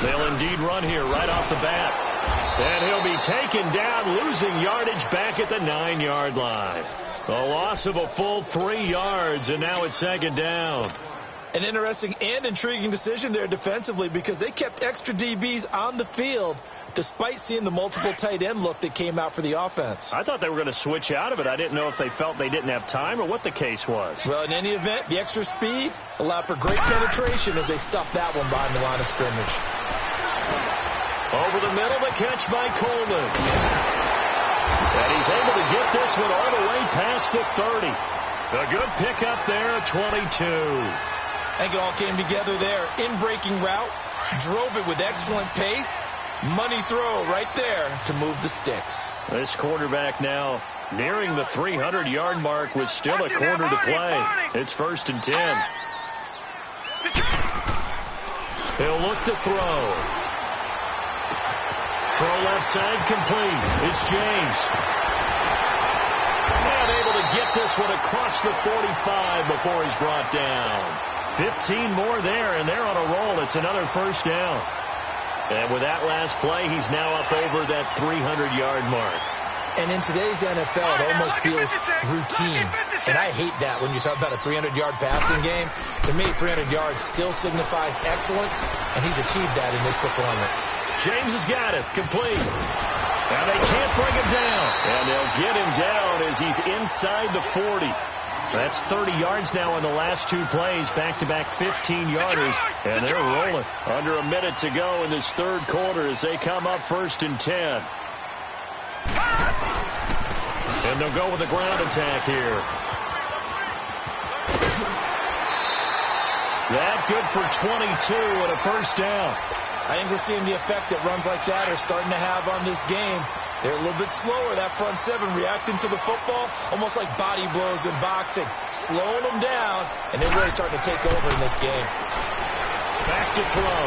They'll indeed run here right off the bat. And he'll be taken down, losing yardage back at the 9-yard line. A loss of a full 3 yards, and now it's second down. An interesting and intriguing decision there defensively because they kept extra DBs on the field despite seeing the multiple tight end look that came out for the offense. I thought they were going to switch out of it. I didn't know if they felt they didn't have time or what the case was. Well, in any event, the extra speed allowed for great penetration as they stuffed that one behind the line of scrimmage. Over the middle, the catch by Coleman. And he's able to get this one all the way past the 30. A good pickup there at 22. I think it all came together there. In-breaking route, drove it with excellent pace. Money throw right there to move the sticks. This quarterback now nearing the 300-yard mark with still a quarter to play. It's 1st and 10. He'll look to throw. Throw left side complete. It's James. And able to get this one across the 45 before he's brought down. 15 more there, and they're on a roll. It's another first down. And with that last play, he's now up over that 300-yard mark. And in today's NFL, it almost feels routine. And I hate that when you talk about a 300-yard passing game. To me, 300 yards still signifies excellence, and he's achieved that in this performance. James has got it. Complete. And they can't bring him down. And they'll get him down as he's inside the 40. That's 30 yards now in the last two plays. Back-to-back 15-yarders. And they're rolling. Under a minute to go in this third quarter as they come up 1st and 10. And they'll go with a ground attack here. That good for 22 and a first down. I think we're seeing the effect that runs like that are starting to have on this game. They're a little bit slower, that front seven, reacting to the football, almost like body blows in boxing, slowing them down, and they're really starting to take over in this game. Back to throw.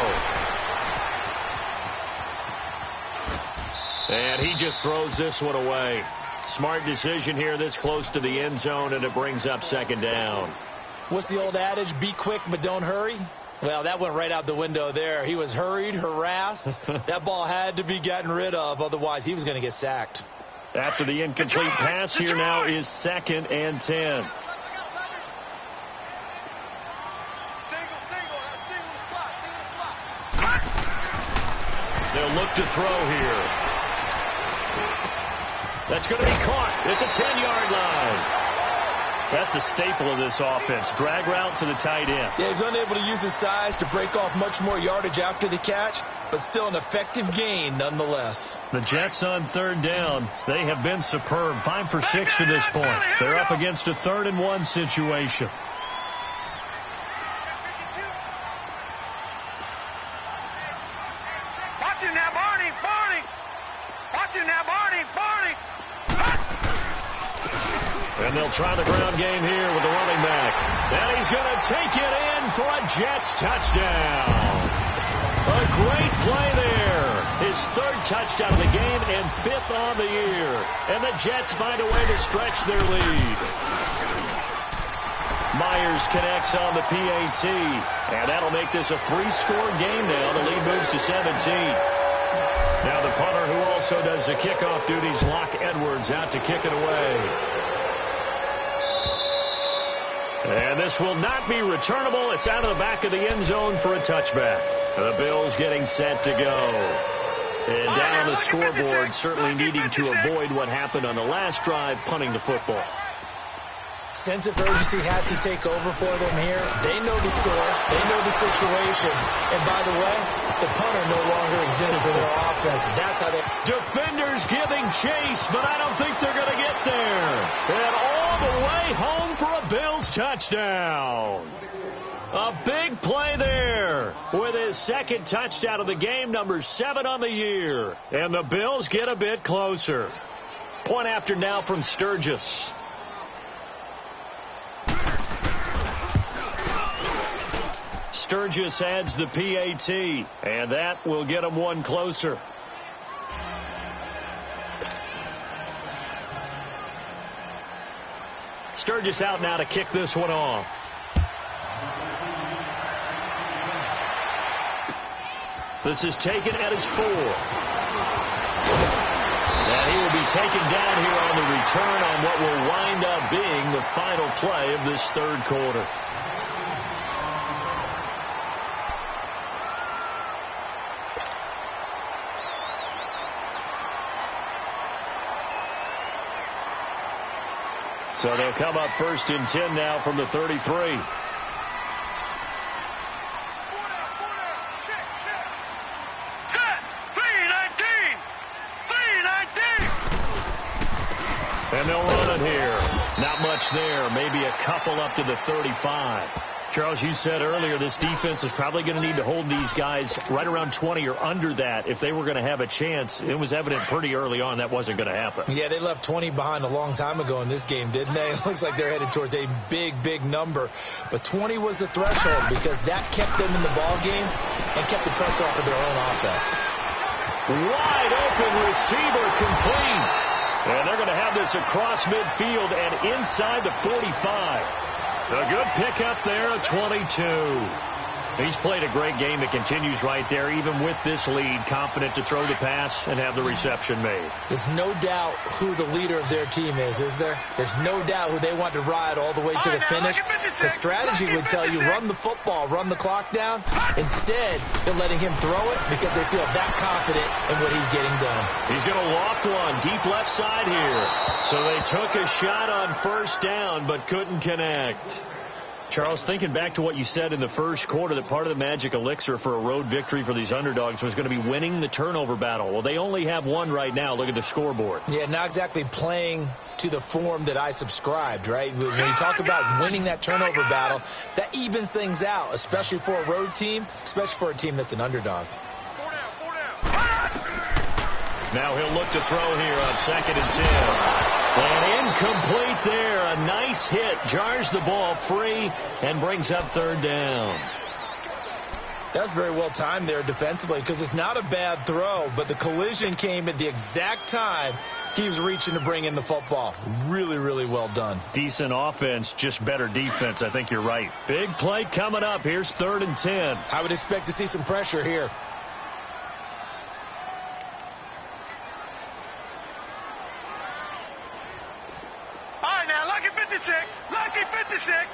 And he just throws this one away. Smart decision here this close to the end zone, and it brings up 2nd down. What's the old adage, be quick but don't hurry? Well, that went right out the window there. He was hurried, harassed. That ball had to be gotten rid of, otherwise he was going to get sacked. After the incomplete pass, here now is 2nd and 10. They'll look to throw here. That's going to be caught at the 10-yard line. That's a staple of this offense. Drag route to the tight end. Yeah, he's unable to use his size to break off much more yardage after the catch, but still an effective gain nonetheless. The Jets on 3rd down. They have been superb. 5 for 6 to this point. They're up against a 3rd and 1 situation. Watch him now, Barney. Watch him now, Barney. And they'll try the ground game here with the running back. And he's going to take it in for a Jets touchdown. A great play there. His 3rd touchdown of the game and 5th on the year. And the Jets find a way to stretch their lead. Myers connects on the PAT. And that'll make this a 3-score game now. The lead moves to 17. Now the punter, who also does the kickoff duties, Locke Edwards, out to kick it away. And this will not be returnable. It's out of the back of the end zone for a touchback. The Bills getting set to go. And down on the scoreboard, certainly needing to avoid what happened on the last drive, punting the football. Sense of urgency has to take over for them here. They know the score. They know the situation. And by the way, the punter no longer exists for their offense. That's how they... Defenders giving chase, but I don't think they're going to get there. And all the way home for a Bills touchdown. A big play there with his 2nd touchdown of the game, number 7 on the year. And the Bills get a bit closer. Point after now from Sturgis. Sturgis adds the PAT, and that will get them one closer. Sturgis out now to kick this one off. This is taken at his 4. And he will be taken down here on the return on what will wind up being the final play of this 3rd quarter. So they'll come up 1st and 10 now from the 33. And they'll run it here. Not much there. Maybe a couple up to the 35. Charles, you said earlier this defense is probably going to need to hold these guys right around 20 or under that if they were going to have a chance. It was evident pretty early on that wasn't going to happen. Yeah, they left 20 behind a long time ago in this game, didn't they? It looks like they're headed towards a big number. But 20 was the threshold because that kept them in the ball game and kept the press off of their own offense. Wide open receiver complete. And they're going to have this across midfield and inside the 45. A good pickup there, a 22. He's played a great game. It continues right there, even with this lead, confident to throw the pass and have the reception made. There's no doubt who the leader of their team is there? There's no doubt who they want to ride all the way to the finish. The strategy would tell you, run the football, run the clock down. Instead, they're letting him throw it because they feel that confident in what he's getting done. He's going to loft one deep left side here. So they took a shot on first down but couldn't connect. Charles, thinking back to what you said in the first quarter, that part of the magic elixir for a road victory for these underdogs was going to be winning the turnover battle. Well, they only have one right now. Look at the scoreboard. Yeah, not exactly playing to the form that I subscribed, right? When you talk about winning that turnover battle, that evens things out, especially for a road team, especially for a team that's an underdog. Now he'll look to throw here on 2nd and 10. And incomplete there. A nice hit. Jars the ball free and brings up 3rd down. That's very well timed there defensively because it's not a bad throw, but the collision came at the exact time he was reaching to bring in the football. Really, really well done. Decent offense, just better defense. I think you're right. Big play coming up. Here's 3rd and 10. I would expect to see some pressure here. Lucky 56.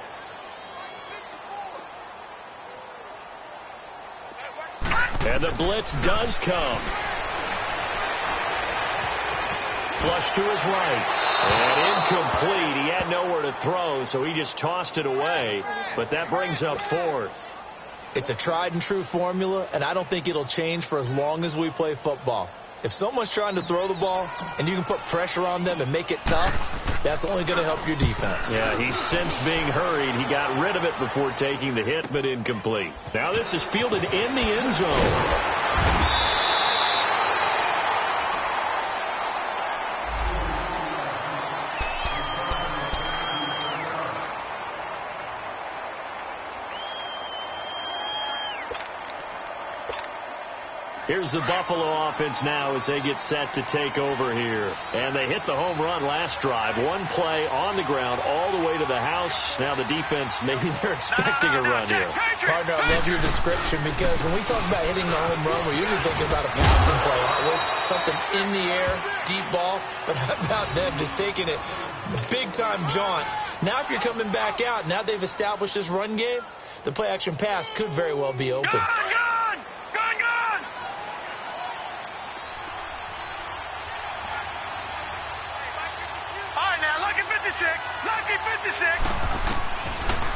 And the blitz does come. Flush to his right. And incomplete. He had nowhere to throw, so he just tossed it away. But that brings up 4th. It's a tried and true formula, and I don't think it'll change for as long as we play football. If someone's trying to throw the ball and you can put pressure on them and make it tough, that's only going to help your defense. Yeah, he's since being hurried. He got rid of it before taking the hit, but incomplete. Now this is fielded in the end zone. Here's the Buffalo offense now as they get set to take over here. And they hit the home run last drive. One play on the ground all the way to the house. Now the defense, maybe they're expecting a run here. Partner, I love your description because when we talk about hitting the home run, we're usually thinking about a passing play, aren't we? Something in the air, deep ball. But how about them just taking it big-time jaunt? Now if you're coming back out, now they've established this run game, the play-action pass could very well be open. Lucky 56.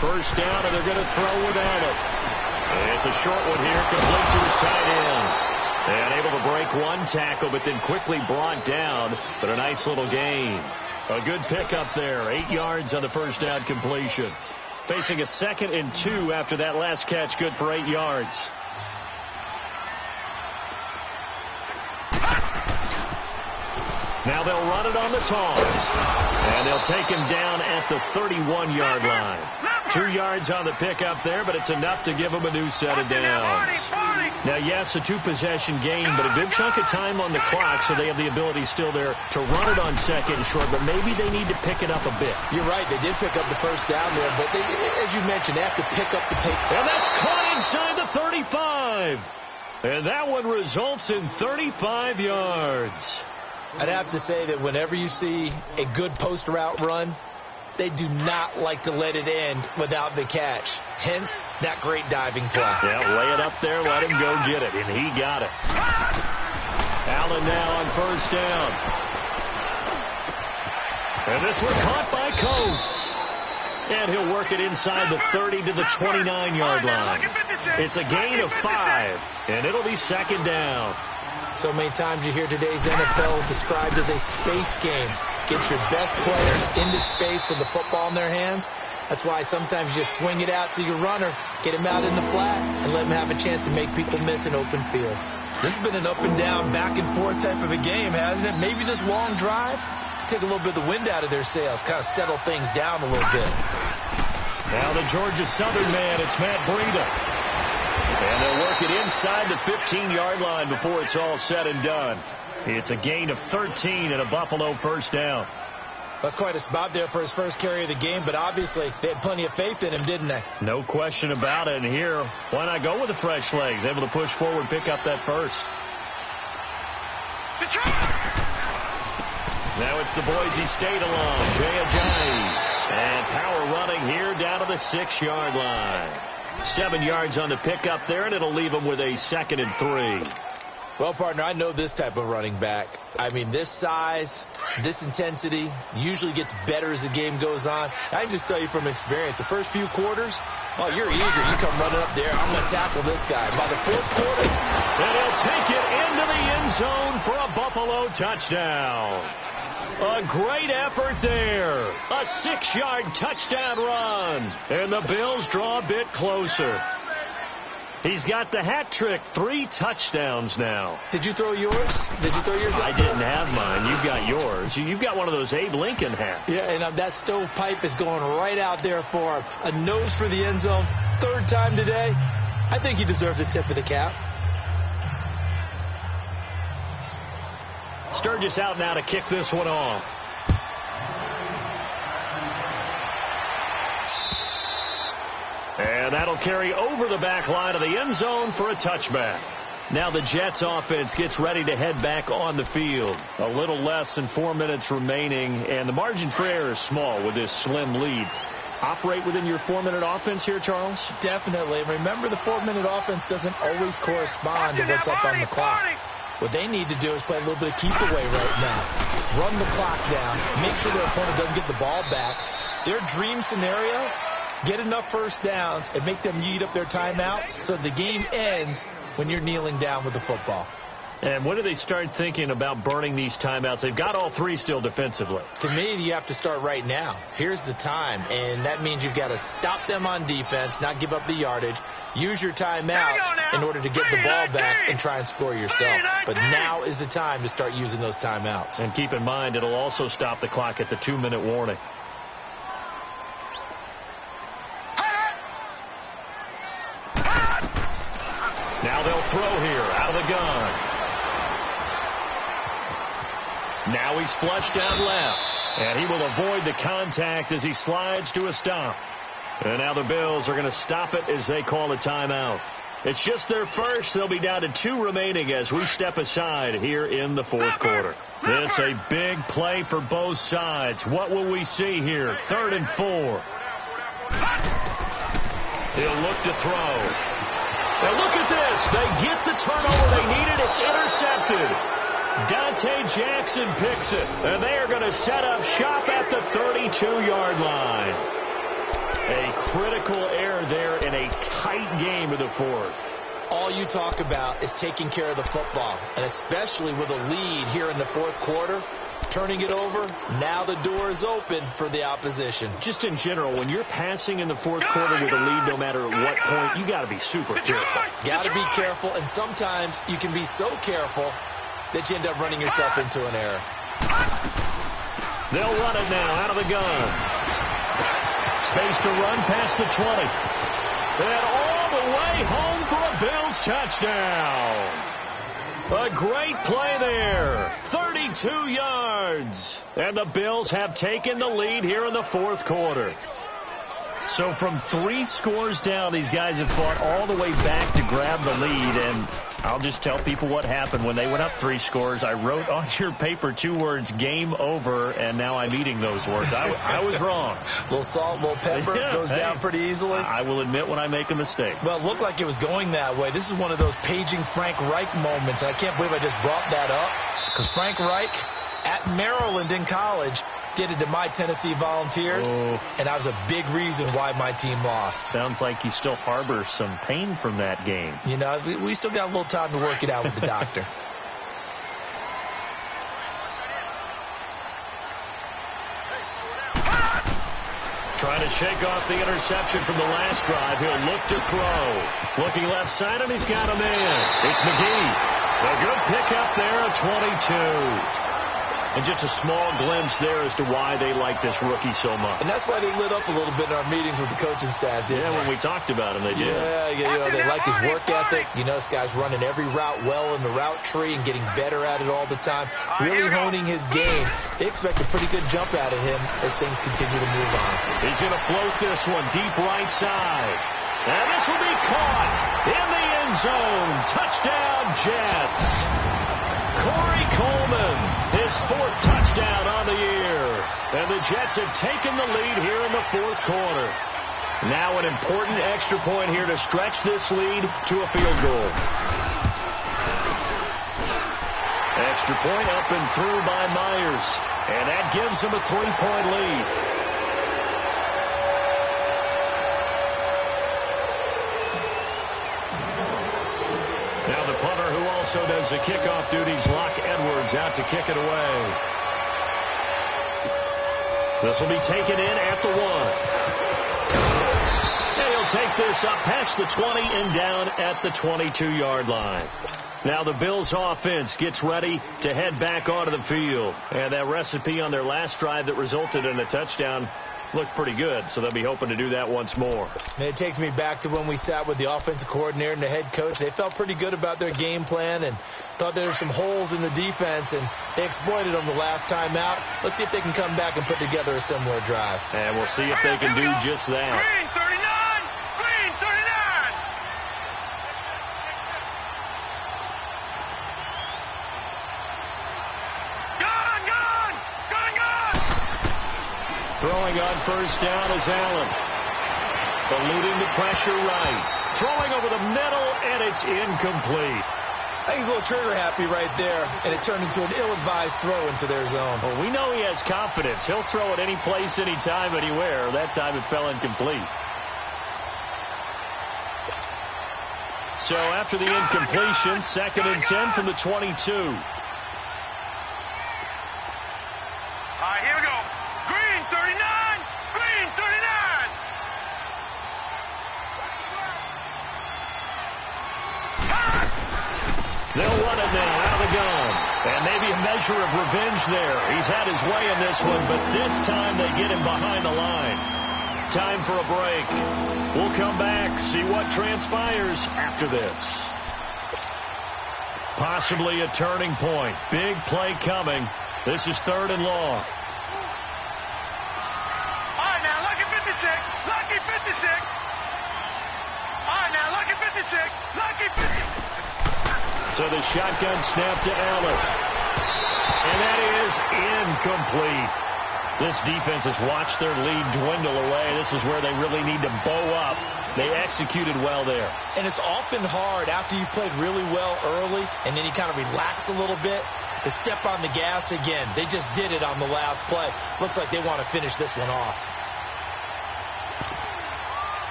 First down, and they're going to throw without it. And it's a short one here, complete to his tight end. And able to break one tackle, but then quickly brought down. But a nice little gain. A good pickup there. 8 yards on the first down completion. Facing a 2nd and 2 after that last catch, good for 8 yards. Now they'll run it on the toss. And they'll take him down at the 31-yard line. 2 yards on the pickup there, but it's enough to give him a new set of downs. Now, yes, a 2-possession game, but a good chunk of time on the clock, so they have the ability still there to run it on 2nd and short, but maybe they need to pick it up a bit. You're right. They did pick up the first down there, but they, as you mentioned, they have to pick up the pace. And that's caught inside the 35. And that one results in 35 yards. I'd have to say that whenever you see a good post route run, they do not like to let it end without the catch. Hence, that great diving play. Yeah, lay it up there, let him go get it, and he got it. Allen now on first down. And this one caught by Coates. And he'll work it inside the 30 to the 29-yard line. It's a gain of 5, and it'll be 2nd down. So many times you hear today's NFL described as a space game. Get your best players into space with the football in their hands. That's why sometimes you swing it out to your runner, get him out in the flat, and let him have a chance to make people miss an open field. This has been an up and down, back and forth type of a game, hasn't it? Maybe this long drive take a little bit of the wind out of their sails, kind of settle things down a little bit. Now the Georgia Southern man, it's Matt Breida. And they'll work it inside the 15-yard line before it's all said and done. It's a gain of 13 and a Buffalo first down. That's quite a spot there for his first carry of the game, but obviously they had plenty of faith in him, didn't they? No question about it. And here, why not go with the fresh legs? Able to push forward, pick up that first. Now it's the Boise State alum, Jay Ajayi. And power running here down to the 6-yard line. 7 yards on the pickup there, and it'll leave him with a 2nd and 3. Well, partner, I know this type of running back. I mean, this size, this intensity usually gets better as the game goes on. I can just tell you from experience, the first few quarters, oh, you're eager. You come running up there, I'm going to tackle this guy. By the 4th quarter, and he'll take it into the end zone for a Buffalo touchdown. A great effort there. A 6-yard touchdown run. And the Bills draw a bit closer. He's got the hat trick. 3 touchdowns now. Did you throw yours? Did you throw yours? I didn't have mine. You've got yours. You've got one of those Abe Lincoln hats. Yeah, and that stovepipe is going right out there for him. A nose for the end zone. 3rd time today. I think he deserves a tip of the cap. Sturgis out now to kick this one off. And that'll carry over the back line of the end zone for a touchback. Now the Jets offense gets ready to head back on the field. A little less than 4 minutes remaining, and the margin for error is small with this slim lead. Operate within your 4-minute offense here, Charles? Definitely. Remember, the 4-minute offense doesn't always correspond to what's up on the clock. What they need to do is play a little bit of keep away right now. Run the clock down. Make sure their opponent doesn't get the ball back. Their dream scenario, get enough first downs and make them eat up their timeouts so the game ends when you're kneeling down with the football. And when do they start thinking about burning these timeouts? They've got all 3 still defensively. To me, you have to start right now. Here's the time, and that means you've got to stop them on defense, not give up the yardage, use your timeouts in order to get the ball back and try and score yourself. But now is the time to start using those timeouts. And keep in mind, it'll also stop the clock at the 2-minute warning. Now they'll throw here out of the gun. Now he's flushed down left, and he will avoid the contact as he slides to a stop. And now the Bills are going to stop it as they call a timeout. It's just their first. They'll be down to 2 remaining as we step aside here in the 4th quarter. This a big play for both sides. What will we see here? 3rd and 4. He'll look to throw. Now look at this. They get the turnover they needed. It's intercepted. Dante Jackson picks it, and they are going to set up shop at the 32-yard line. A critical error there in a tight game of the 4th. All you talk about is taking care of the football, and especially with a lead here in the 4th quarter, turning it over, now the door is open for the opposition. Just in general, when you're passing in the 4th quarter with a lead, no matter at what point, you got to be super careful. Got to be careful, and sometimes you can be so careful that you end up running yourself into an error. They'll run it now out of the gun. Space to run past the 20. And all the way home for a Bills touchdown. A great play there. 32 yards. And the Bills have taken the lead here in the 4th quarter. So from 3 scores down, these guys have fought all the way back to grab the lead. And I'll just tell people what happened when they went up 3 scores. I wrote on your paper 2 words, game over, and now I'm eating those words. I was wrong. A little salt, a little pepper, goes down pretty easily. I will admit when I make a mistake. Well, it looked like it was going that way. This is one of those paging Frank Reich moments, and I can't believe I just brought that up, because Frank Reich at Maryland in college did it to my Tennessee Volunteers, and that was a big reason why my team lost. Sounds like you still harbor some pain from that game. You know, we still got a little time to work it out with the doctor. Trying to shake off the interception from the last drive. He'll look to throw. Looking left side, and he's got him in. It's McGee. A good pickup there at 22. And just a small glimpse there as to why they like this rookie so much. And that's why they lit up a little bit in our meetings with the coaching staff, didn't they? When we talked about him, they did. Yeah, they like his work ethic. You know, this guy's running every route well in the route tree and getting better at it all the time, really honing his game. They expect a pretty good jump out of him as things continue to move on. He's going to float this one deep right side. And this will be caught in the end zone. Touchdown, Jets. Corey Coleman, his 4th touchdown on the year. And the Jets have taken the lead here in the 4th quarter. Now an important extra point here to stretch this lead to a field goal. Extra point up and through by Myers. And that gives them a 3-point lead. Now the punter who also does the kickoff duties, Locke Edwards, out to kick it away. This will be taken in at the 1. And he'll take this up past the 20 and down at the 22-yard line. Now the Bills offense gets ready to head back onto the field. And that recipe on their last drive that resulted in a touchdown looked pretty good, so they'll be hoping to do that once more. And it takes me back to when we sat with the offensive coordinator and the head coach. They felt pretty good about their game plan and thought there were some holes in the defense, and they exploited them the last time out. Let's see if they can come back and put together a similar drive. And we'll see if they can do just that. Green 39! Green 39! Gone! Throwing on first down is Allen. Eluding the pressure right. Throwing over the middle, and it's incomplete. I think he's a little trigger happy right there, and it turned into an ill-advised throw into their zone. Well, we know he has confidence. He'll throw it any place, anytime, anywhere. That time it fell incomplete. So after the incompletion, 2nd and 10 from the 22. All right, here we go. Green 39! Green 39! They'll run it now out of the gun. And maybe a measure of revenge there. He's had his way in this one, but this time they get him behind the line. Time for a break. We'll come back, see what transpires after this. Possibly a turning point. Big play coming. This is 3rd and long. All right, now, lucky 56. Lucky 56. All right, now, lucky 56. Lucky 56. So the shotgun snap to Allen. And that is incomplete. This defense has watched their lead dwindle away. This is where they really need to bow up. They executed well there. And it's often hard after you played really well early and then you kind of relax a little bit to step on the gas again. They just did it on the last play. Looks like they want to finish this one off.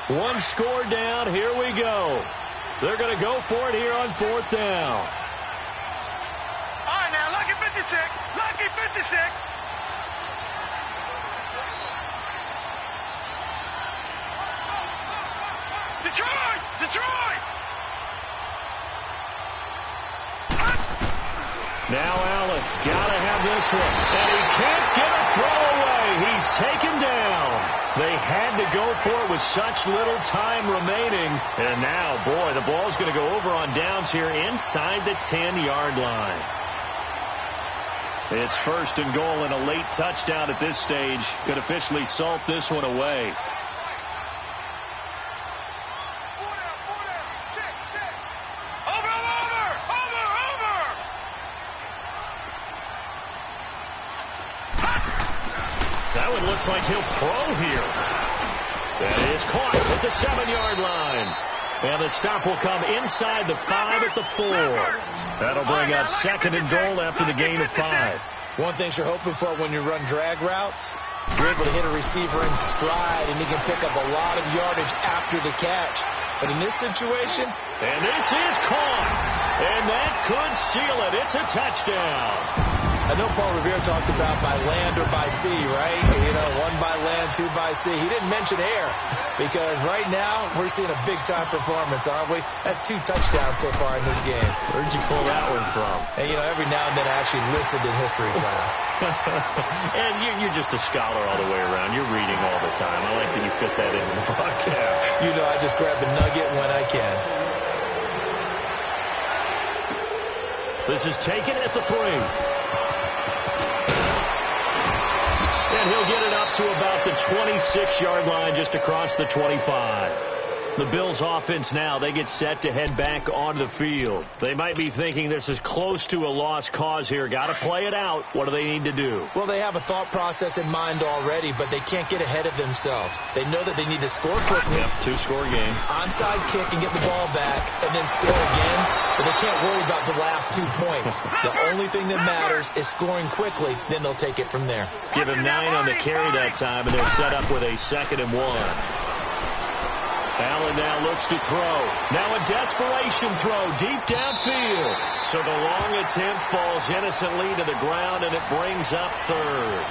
One score down. Here we go. They're going to go for it here on 4th down. All right, now, lucky 56. Lucky 56. Detroit! Detroit! Now Allen, gotta have this one. And he can't get a throw away. He's taken down. They had to go for it with such little time remaining. And now, boy, the ball's going to go over on downs here inside the 10-yard line. It's 1st and goal, and a late touchdown at this stage could officially salt this one away. That one looks like he'll throw here. That is caught at the 7-yard line. And the stop will come inside the 5 at the 4. That'll bring up 2nd and goal after the gain of 5. One thing you're hoping for when you run drag routes, you're able to hit a receiver in stride, and he can pick up a lot of yardage after the catch. But in this situation... And this is caught. And that could seal it. It's a touchdown. I know Paul Revere talked about by land or by sea, right? You know, one by land, two by sea. He didn't mention air because right now we're seeing a big-time performance, aren't we? That's 2 touchdowns so far in this game. Where'd you pull that one from? And, you know, every now and then I actually listened in history class. And you're just a scholar all the way around. You're reading all the time. I like that you fit that into the podcast. You know, I just grab a nugget when I can. This is taken at the 3. And he'll get it up to about the 26-yard line, just across the 25. The Bills offense now, they get set to head back onto the field. They might be thinking this is close to a lost cause here. Got to play it out. What do they need to do? Well, they have a thought process in mind already, but they can't get ahead of themselves. They know that they need to score quickly. Yep, 2-score game. Onside kick and get the ball back and then score again, but they can't worry about the last 2 points. The only thing that matters is scoring quickly, then they'll take it from there. Give him 9 on the carry that time, and they're set up with a 2nd and 1. Allen now looks to throw. Now a desperation throw deep downfield. So the long attempt falls innocently to the ground, and it brings up 3rd.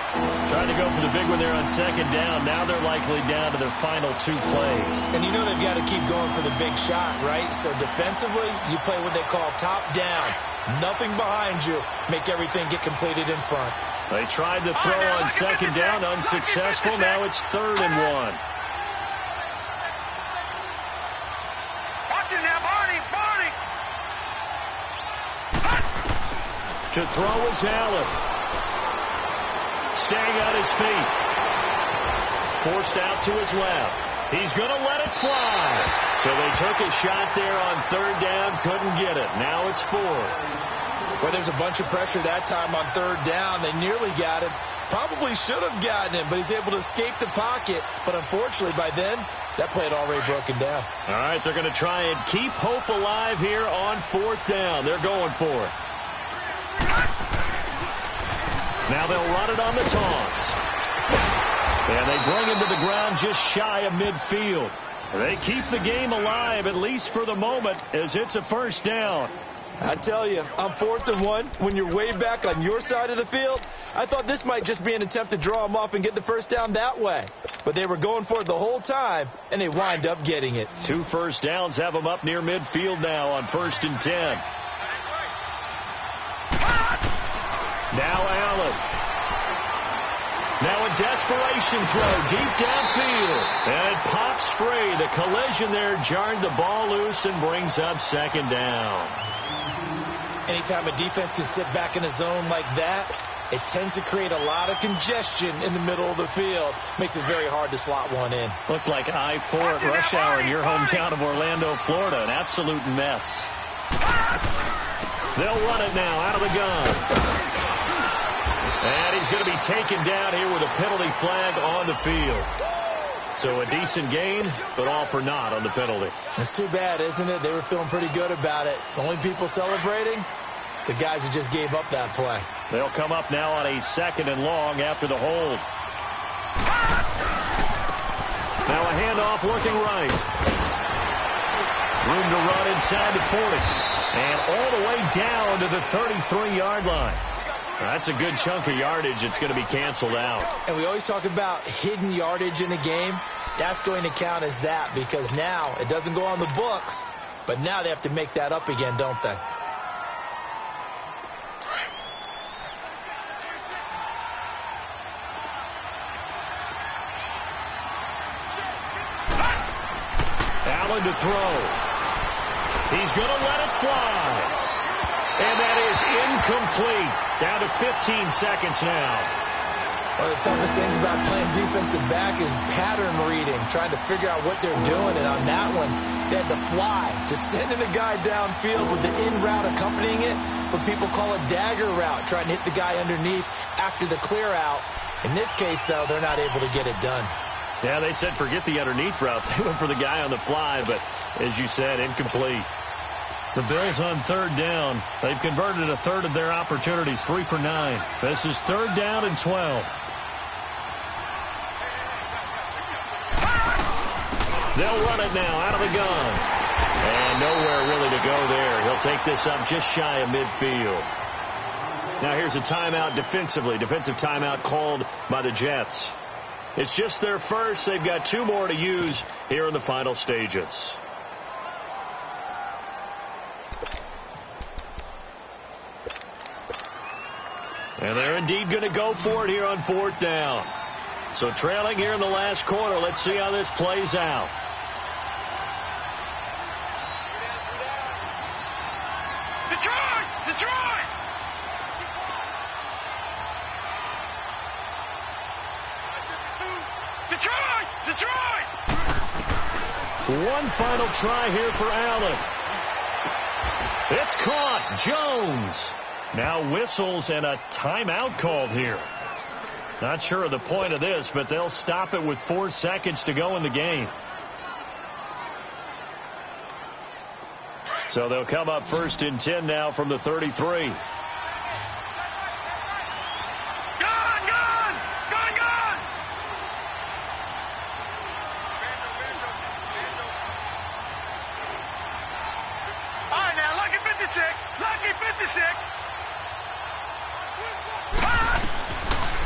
Trying to go for the big one there on 2nd down. Now they're likely down to their final 2 plays. And you know they've got to keep going for the big shot, right? So defensively, you play what they call top down. Nothing behind you. Make everything get completed in front. They tried to throw on 2nd down. Unsuccessful. Now it's 3rd and 1. To throw is Allen. Staying on his feet. Forced out to his left. He's going to let it fly. So they took a shot there on 3rd down. Couldn't get it. Now it's 4th. Well, there's a bunch of pressure that time on 3rd down. They nearly got him. Probably should have gotten him, but he's able to escape the pocket. But unfortunately, by then, that play had already broken down. All right, they're going to try and keep hope alive here on 4th down. They're going for it. Now they'll run it on the toss. And they bring him to the ground just shy of midfield. They keep the game alive, at least for the moment, as it's a 1st down. I tell you, on 4th and 1, when you're way back on your side of the field, I thought this might just be an attempt to draw them off and get the 1st down that way. But they were going for it the whole time, and they wind up getting it. 2 first downs have them up near midfield now on 1st and 10. Now Allen. Now a desperation throw deep downfield. And it pops free. The collision there jarred the ball loose and brings up 2nd down. Anytime a defense can sit back in a zone like that, it tends to create a lot of congestion in the middle of the field. Makes it very hard to slot one in. Looked like I-4 at rush hour in your hometown of Orlando, Florida. An absolute mess. They'll run it now out of the gun. And he's going to be taken down here with a penalty flag on the field. So a decent gain, but all for naught on the penalty. It's too bad, isn't it? They were feeling pretty good about it. The only people celebrating, the guys who just gave up that play. They'll come up now on a 2nd and long after the hold. Now a handoff looking right. Room to run inside the 40. And all the way down to the 33-yard line. That's a good chunk of yardage. It's going to be canceled out. And we always talk about hidden yardage in a game. That's going to count as that because now it doesn't go on the books, but now they have to make that up again, don't they? Allen to throw. He's going to let it fly. And that is incomplete. Down to 15 seconds now. One of the toughest things about playing defensive back is pattern reading, trying to figure out what they're doing. And on that one, they had to fly, just sending a guy downfield with the in route accompanying it. What people call a dagger route, trying to hit the guy underneath after the clear out. In this case, though, they're not able to get it done. Yeah, they said forget the underneath route. They went for the guy on the fly, but as you said, incomplete. The Bills on 3rd down. They've converted a third of their opportunities, 3 for 9. This is 3rd down and 12. They'll run it now out of the gun. And nowhere really to go there. He'll take this up just shy of midfield. Now here's a timeout defensively. Defensive timeout called by the Jets. It's just their first. They've got 2 more to use here in the final stages. And they're indeed going to go for it here on 4th down. So trailing here in the last quarter. Let's see how this plays out. Detroit! Detroit! Detroit! Detroit! One final try here for Allen. It's caught. Jones. Now whistles and a timeout called here. Not sure of the point of this, but they'll stop it with 4 seconds to go in the game. So they'll come up 1st and 10 now from the 33.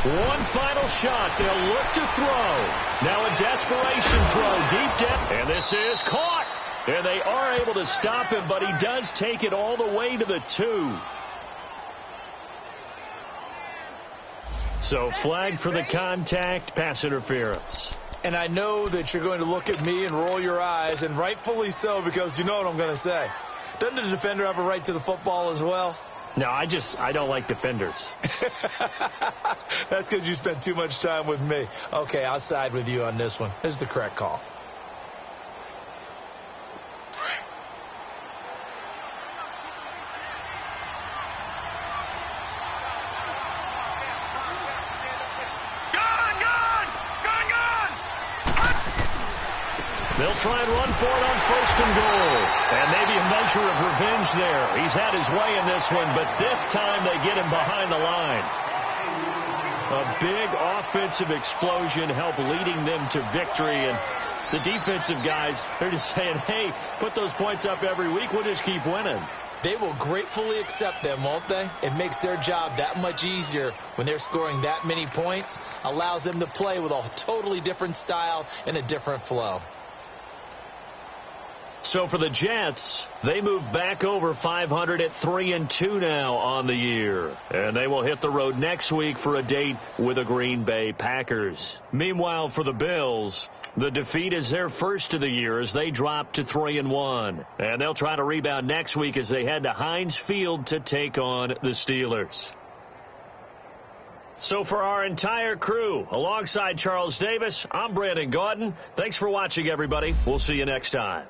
One final shot. They'll look to throw. Now a desperation throw deep down. And this is caught. And they are able to stop him, but he does take it all the way to the 2. So flag for the contact, pass interference. And I know that you're going to look at me and roll your eyes, and rightfully so, because you know what I'm going to say. Doesn't the defender have a right to the football as well? No, I don't like defenders. That's because you spent too much time with me. Okay, I'll side with you on this one. This is the correct call. They'll try and run for it on 1st and goal. And maybe a measure of revenge there. He's had his way in this one, but this time they get him behind the line. A big offensive explosion helped leading them to victory. And the defensive guys, they're just saying, hey, put those points up every week. We'll just keep winning. They will gratefully accept them, won't they? It makes their job that much easier when they're scoring that many points. Allows them to play with a totally different style and a different flow. So for the Jets, they move back over 500 at 3-2 now on the year. And they will hit the road next week for a date with the Green Bay Packers. Meanwhile, for the Bills, the defeat is their first of the year as they drop to 3-1. And they'll try to rebound next week as they head to Heinz Field to take on the Steelers. So for our entire crew, alongside Charles Davis, I'm Brandon Gaudin. Thanks for watching, everybody. We'll see you next time.